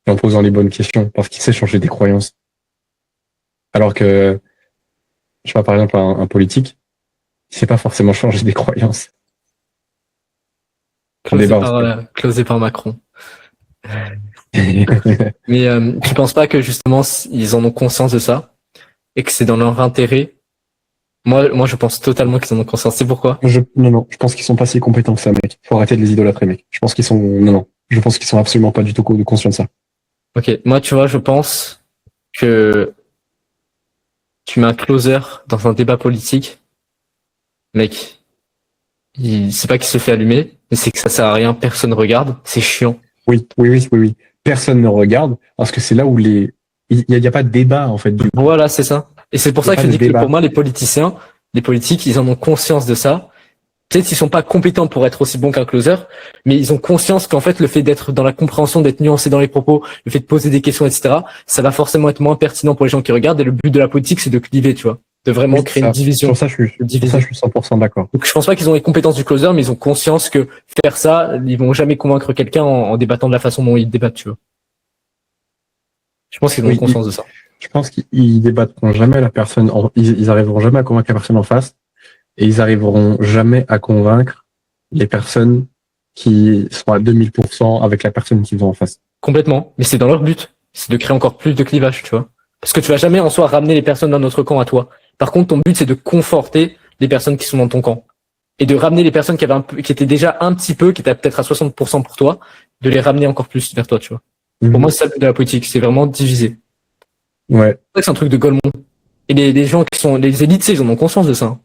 Et en posant les bonnes questions, parce qu'il sait changer des croyances. Alors que, je sais pas, par exemple, un politique, il sait pas forcément changer des croyances. Closé par Macron. Mais tu penses pas que justement ils en ont conscience de ça et que c'est dans leur intérêt? Moi, je pense totalement qu'ils en ont conscience. C'est pourquoi? Non, je pense qu'ils sont pas si compétents que ça, mec. Faut arrêter de les idolâtrer, mec. Je pense qu'ils sont, non, je pense qu'ils sont absolument pas du tout conscients de ça. Ok, moi, tu vois, je pense que tu mets un closer dans un débat politique, mec, c'est pas qu'il se fait allumer, mais c'est que ça sert à rien, personne regarde, c'est chiant. Oui. Personne ne regarde, parce que c'est là où il y a pas de débat, en fait. Voilà, c'est ça. Et c'est pour ça que je dis que pour moi, les politiques, ils en ont conscience de ça. Peut-être qu'ils sont pas compétents pour être aussi bons qu'un closer, mais ils ont conscience qu'en fait, le fait d'être dans la compréhension, d'être nuancé dans les propos, le fait de poser des questions, etc., ça va forcément être moins pertinent pour les gens qui regardent. Et le but de la politique, c'est de cliver, tu vois, de vraiment créer une division. Sur ça, je suis 100% d'accord. Donc, je pense pas qu'ils ont les compétences du closer, mais ils ont conscience que faire ça, ils vont jamais convaincre quelqu'un en débattant de la façon dont ils débattent, tu vois. Je pense qu'ils ont conscience de ça. Je pense qu'ils débattront jamais la personne, ils arriveront jamais à convaincre la personne en face. Et ils arriveront jamais à convaincre les personnes qui sont à 2000% avec la personne qu'ils ont en face. Complètement. Mais c'est dans leur but. C'est de créer encore plus de clivage, tu vois. Parce que tu vas jamais en soi ramener les personnes d'un autre camp à toi. Par contre, ton but, c'est de conforter les personnes qui sont dans ton camp. Et de ramener les personnes qui étaient déjà un petit peu, qui étaient peut-être à 60% pour toi, de les ramener encore plus vers toi, tu vois. Pour moi, c'est ça le but de la politique, c'est vraiment diviser. Ouais. C'est un truc de Golemont. Et les gens qui sont, les élites, ils en ont conscience de ça.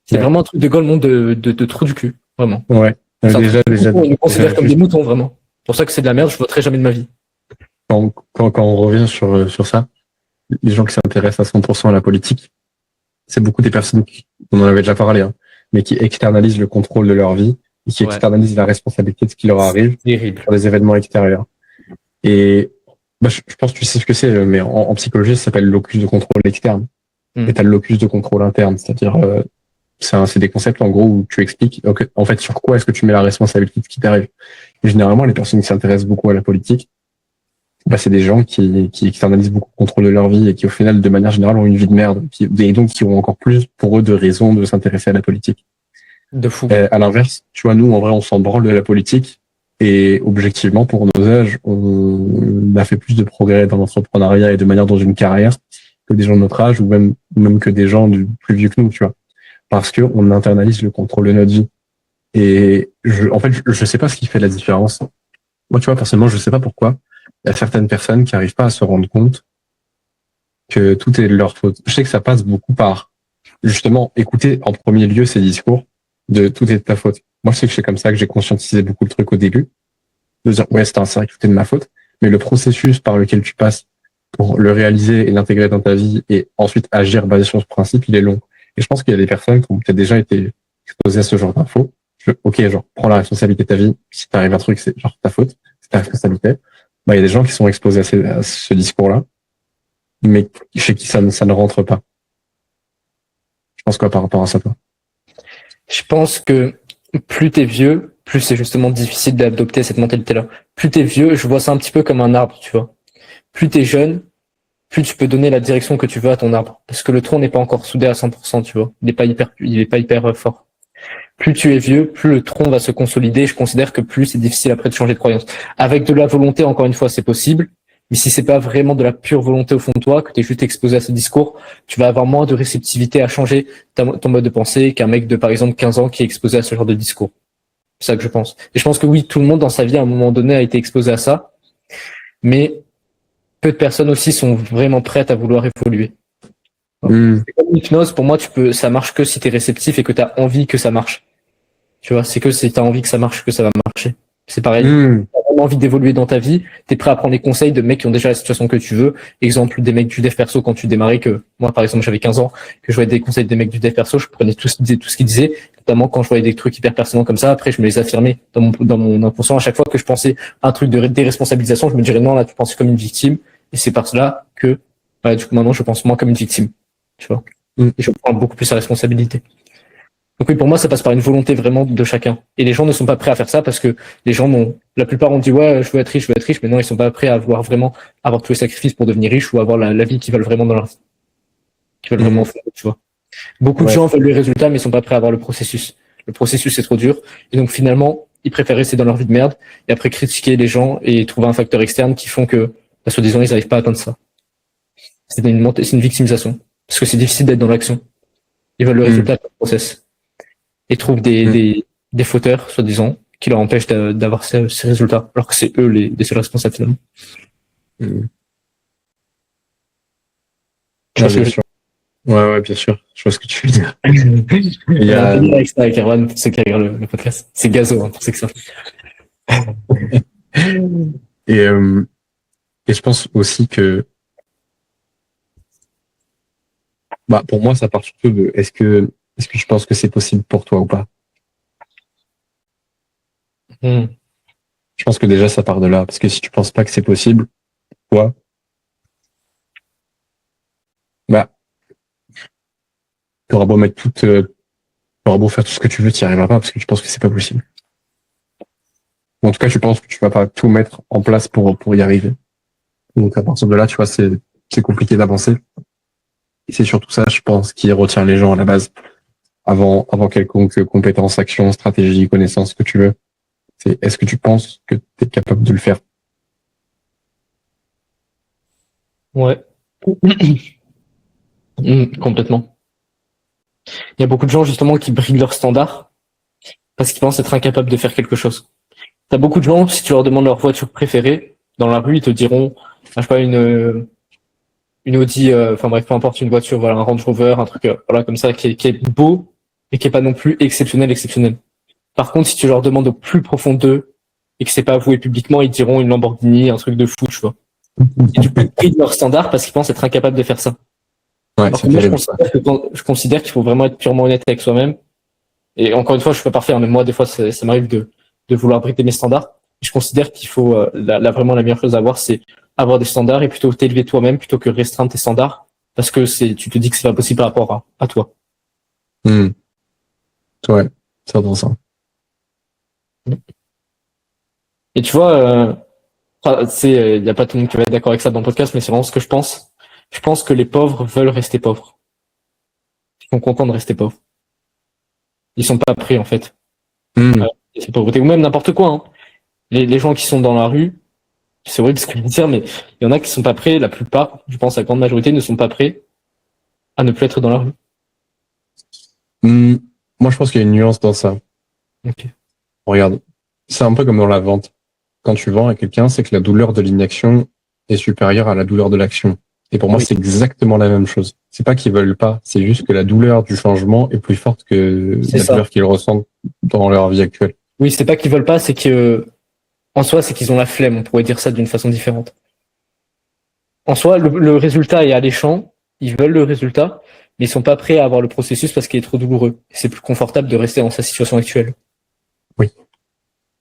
C'est vraiment un truc de Golemont de trou du cul, vraiment. Ouais. Déjà, ils nous considèrent comme des moutons, vraiment. C'est pour ça que c'est de la merde, je voterai jamais de ma vie. Quand on revient sur ça, les gens qui s'intéressent à 100% à la politique, c'est beaucoup des personnes on en avait déjà parlé, hein, mais qui externalisent le contrôle de leur vie et qui externalisent la responsabilité de ce qui leur arrive sur des événements extérieurs. Et je pense que tu sais ce que c'est, mais en psychologie, ça s'appelle locus de contrôle externe. Et t'as le locus de contrôle interne, c'est-à-dire c'est des concepts en gros où tu expliques en fait sur quoi est-ce que tu mets la responsabilité de ce qui t'arrive. Et généralement, les personnes qui s'intéressent beaucoup à la politique, c'est des gens qui externalisent beaucoup le contrôle de leur vie et qui au final, de manière générale, ont une vie de merde et donc qui ont encore plus pour eux de raisons de s'intéresser à la politique. De fou. À l'inverse, tu vois, nous en vrai, on s'en branle de la politique et objectivement, pour nos âges, on a fait plus de progrès dans l'entrepreneuriat et de manière dans une carrière que des gens de notre âge ou même que des gens plus vieux que nous, tu vois. Parce que on internalise le contrôle de notre vie. Et je sais pas ce qui fait la différence. Moi, tu vois, personnellement, je sais pas pourquoi. Il y a certaines personnes qui arrivent pas à se rendre compte que tout est de leur faute. Je sais que ça passe beaucoup par, justement, écouter en premier lieu ces discours de tout est de ta faute. Moi, je sais que c'est comme ça que j'ai conscientisé beaucoup le truc au début. De dire, ouais, c'est vrai que tout est de ma faute. Mais le processus par lequel tu passes pour le réaliser et l'intégrer dans ta vie et ensuite agir basé sur ce principe, il est long. Et je pense qu'il y a des personnes qui ont peut-être déjà été exposées à ce genre d'infos. Ok, genre, prends la responsabilité de ta vie. Si t'arrives un truc, c'est genre ta faute, c'est ta responsabilité. Il y a des gens qui sont exposés à ce discours-là, mais chez qui ça ne rentre pas. Je pense quoi par rapport à ça, toi? Je pense que plus t'es vieux, plus c'est justement difficile d'adopter cette mentalité-là. Plus t'es vieux, je vois ça un petit peu comme un arbre, tu vois. Plus t'es jeune, plus tu peux donner la direction que tu veux à ton arbre. Parce que le tronc n'est pas encore soudé à 100%, tu vois. Il est pas hyper fort. Plus tu es vieux, plus le tronc va se consolider. Je considère que plus c'est difficile après de changer de croyance. Avec de la volonté, encore une fois, c'est possible. Mais si c'est pas vraiment de la pure volonté au fond de toi, que tu es juste exposé à ce discours, tu vas avoir moins de réceptivité à changer ton mode de pensée qu'un mec de, par exemple, 15 ans qui est exposé à ce genre de discours. C'est ça que je pense. Et je pense que oui, tout le monde dans sa vie, à un moment donné, a été exposé à ça. Mais peu de personnes aussi sont vraiment prêtes à vouloir évoluer. C'est comme l'hypnose, pour moi, ça marche que si tu es réceptif et que tu as envie que ça marche. Tu vois, c'est que si tu as envie que ça marche, que ça va marcher. C'est pareil. Tu as vraiment envie d'évoluer dans ta vie, tu es prêt à prendre des conseils de mecs qui ont déjà la situation que tu veux. Exemple, des mecs du dev perso quand tu démarrais, que moi, par exemple, j'avais 15 ans, que je voyais des conseils des mecs du dev perso, je prenais tout ce qu'ils disaient, notamment quand je voyais des trucs hyper pertinents comme ça. Après, je me les affirmais dans mon inconscient. À chaque fois que je pensais à un truc de déresponsabilisation, je me dirais non, là, tu penses comme une victime. Et c'est par cela que, du coup, maintenant, je pense moins comme une victime. Tu vois. Et je prends beaucoup plus la responsabilité. Donc oui, pour moi, ça passe par une volonté vraiment de chacun. Et les gens ne sont pas prêts à faire ça parce que les gens la plupart ont dit ouais, je veux être riche, mais non, ils sont pas prêts à vraiment avoir tous les sacrifices pour devenir riche ou avoir la vie qu'ils veulent vraiment dans leur vie. Qu'ils veulent vraiment faire, tu vois. Beaucoup de gens veulent le résultat, mais ils sont pas prêts à avoir le processus. Le processus, c'est trop dur. Et donc, finalement, ils préfèrent rester dans leur vie de merde et après critiquer les gens et trouver un facteur externe qui font que, soi-disant, ils n'arrivent pas à atteindre ça. C'est une victimisation. Parce que c'est difficile d'être dans l'action. Ils veulent le résultat du process. Et trouvent des fauteurs, soi-disant, qui leur empêchent d'avoir ces résultats, alors que c'est eux les seuls responsables finalement. Bien sûr. Ouais, bien sûr. Je vois ce que tu veux dire. Il y a un délire avec ça, avec Erwan, pour ceux qui regardent le podcast. C'est gazo, hein, pour ceux qui savent. Et je pense aussi que, pour moi, ça part surtout de est-ce que je pense que c'est possible pour toi ou pas? Je pense que déjà, ça part de là. Parce que si tu penses pas que c'est possible, toi, t'auras beau mettre t'auras beau faire tout ce que tu veux, t'y arriveras pas parce que tu penses que c'est pas possible. Ou en tout cas, tu penses que tu vas pas tout mettre en place pour y arriver. Donc, à partir de là, tu vois, c'est compliqué d'avancer. Et c'est surtout ça, je pense, qui retient les gens à la base. Avant quelconque compétence, action, stratégie, connaissance, que tu veux. C'est est-ce que tu penses que tu es capable de le faire? Ouais. Complètement. Il y a beaucoup de gens justement qui brillent leurs standards parce qu'ils pensent être incapables de faire quelque chose. T'as beaucoup de gens, si tu leur demandes leur voiture préférée, dans la rue, ils te diront, je sais pas, une Audi, enfin bref, peu importe, une voiture, voilà, un Range Rover, un truc, voilà, comme ça, qui est beau et qui est pas non plus exceptionnel. Par contre, si tu leur demandes au plus profond d'eux et que c'est pas avoué publiquement, ils diront une Lamborghini, un truc de fou, tu vois. Et du coup, ils brillent leur standard parce qu'ils pensent être incapables de faire ça. Ouais, Alors que c'est moi, terrible ça. je considère qu'il faut vraiment être purement honnête avec soi-même. Et encore une fois, je suis pas parfait, hein, même moi, des fois, ça m'arrive de vouloir brider mes standards. Je considère qu'il faut, vraiment la meilleure chose à avoir, c'est avoir des standards et plutôt t'élever toi-même plutôt que restreindre tes standards. Parce que tu te dis que c'est pas possible par rapport à toi. Hmm. Ouais, c'est dans ça. Et tu vois, il y a pas tout le monde qui va être d'accord avec ça dans le podcast, mais c'est vraiment ce que je pense. Je pense que les pauvres veulent rester pauvres. Ils sont contents de rester pauvres. Ils sont pas prêts, en fait, Hmm. à cette pauvreté. Ou même n'importe quoi, hein. Les gens qui sont dans la rue, c'est horrible ce que je veux dire, mais il y en a qui sont pas prêts, la plupart, je pense la grande majorité ne sont pas prêts à ne plus être dans la rue. Hmm. Moi, je pense qu'il y a une nuance dans ça. Ok. Regarde, c'est un peu comme dans la vente. Quand tu vends à quelqu'un, c'est que la douleur de l'inaction est supérieure à la douleur de l'action. Et pour moi, Oui, c'est exactement la même chose. C'est pas qu'ils veulent pas, c'est juste que la douleur du changement est plus forte que c'est la ça. douleur qu'ils ressentent dans leur vie actuelle. Oui, c'est pas qu'ils veulent pas, c'est que, en soi, c'est qu'ils ont la flemme, on pourrait dire ça d'une façon différente. En soi, le résultat est alléchant, ils veulent le résultat, mais ils sont pas prêts à avoir le processus parce qu'il est trop douloureux. C'est plus confortable de rester dans sa situation actuelle. Oui.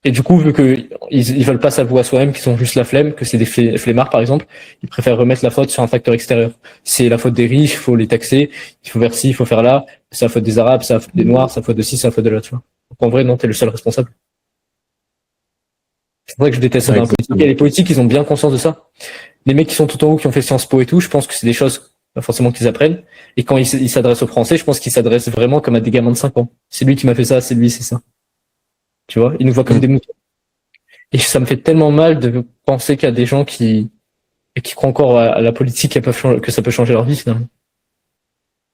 Et du coup, vu que ils veulent pas s'avouer à soi-même qu'ils ont juste la flemme, que c'est des flemmards par exemple, ils préfèrent remettre la faute sur un facteur extérieur. C'est la faute des riches, il faut les taxer, il faut faire ci, il faut faire là, c'est la faute des Arabes, c'est la faute des Noirs, c'est la faute de ci, c'est la faute de là, tu vois. Donc en vrai, non, t'es le seul responsable. C'est vrai que je déteste ça Ouais, dans la politique. Et exactement. les politiques, ils ont bien conscience de ça. Les mecs qui sont tout en haut, qui ont fait Sciences Po et tout, je pense que c'est des choses, pas forcément qu'ils apprennent. Et quand ils s'adressent aux Français, je pense qu'ils s'adressent vraiment comme à des gamins de 5 ans. C'est lui qui m'a fait ça, c'est lui, c'est ça. Tu vois, ils nous voient comme Hmm. des moutons. Et ça me fait tellement mal de penser qu'il y a des gens qui croient encore à la politique, que ça peut changer leur vie finalement.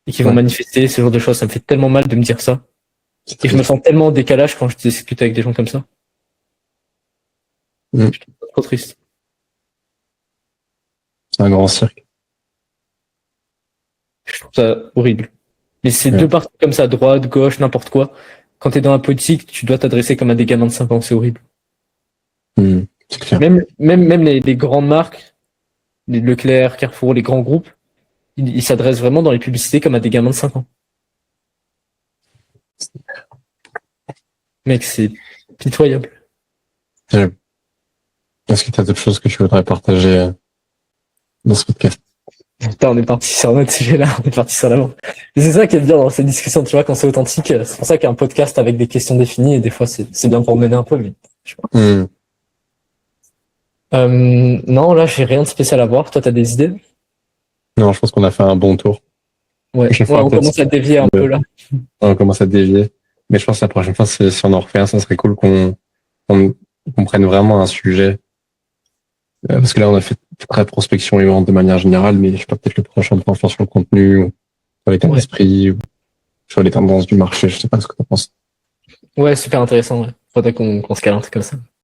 Et qui vont Ouais, manifester ce genre de choses. Ça me fait tellement mal de me dire ça. c'est Et je me triste. sens tellement en décalage quand je discute avec des gens comme ça. Hmm. Je trouve ça trop triste. C'est un grand cirque. Je trouve ça horrible. Mais c'est deux Ouais. parties comme ça, droite, gauche, n'importe quoi. Quand t'es dans la politique, tu dois t'adresser comme à des gamins de 5 ans, c'est horrible. Hmm. C'est clair. Même les grandes marques, les Leclerc, Carrefour, les grands groupes, ils s'adressent vraiment dans les publicités comme à des gamins de 5 ans. Mec, c'est pitoyable. Terrible. Est-ce que tu as d'autres choses que tu voudrais partager dans ce podcast? Putain, on est parti sur un autre sujet là, on est parti sur la vente. Et c'est ça qui est bien dans ces discussions, tu vois, quand c'est authentique. C'est pour ça qu'il y a un podcast avec des questions définies et des fois c'est bien pour mener un peu, mais je sais pas. Hmm. Non, là, j'ai rien de spécial à voir. Toi, t'as des idées? Non, je pense qu'on a fait un bon tour. La Ouais, prochaine ouais, fois, on peut-être, commence à dévier un peu là. on commence à dévier. Mais je pense que la prochaine fois, si on en refait un, ça serait cool qu'on prenne vraiment un sujet. Parce que là, on a fait très prospection et vente de manière générale, mais je sais pas, peut-être le prochain, on pourra faire sur le contenu, ou sur l'état Ouais, d'esprit, ou sur les tendances du marché. Je sais pas ce que tu penses. ouais, super intéressant. Ouais. Faudrait qu'on se cale un truc comme ça.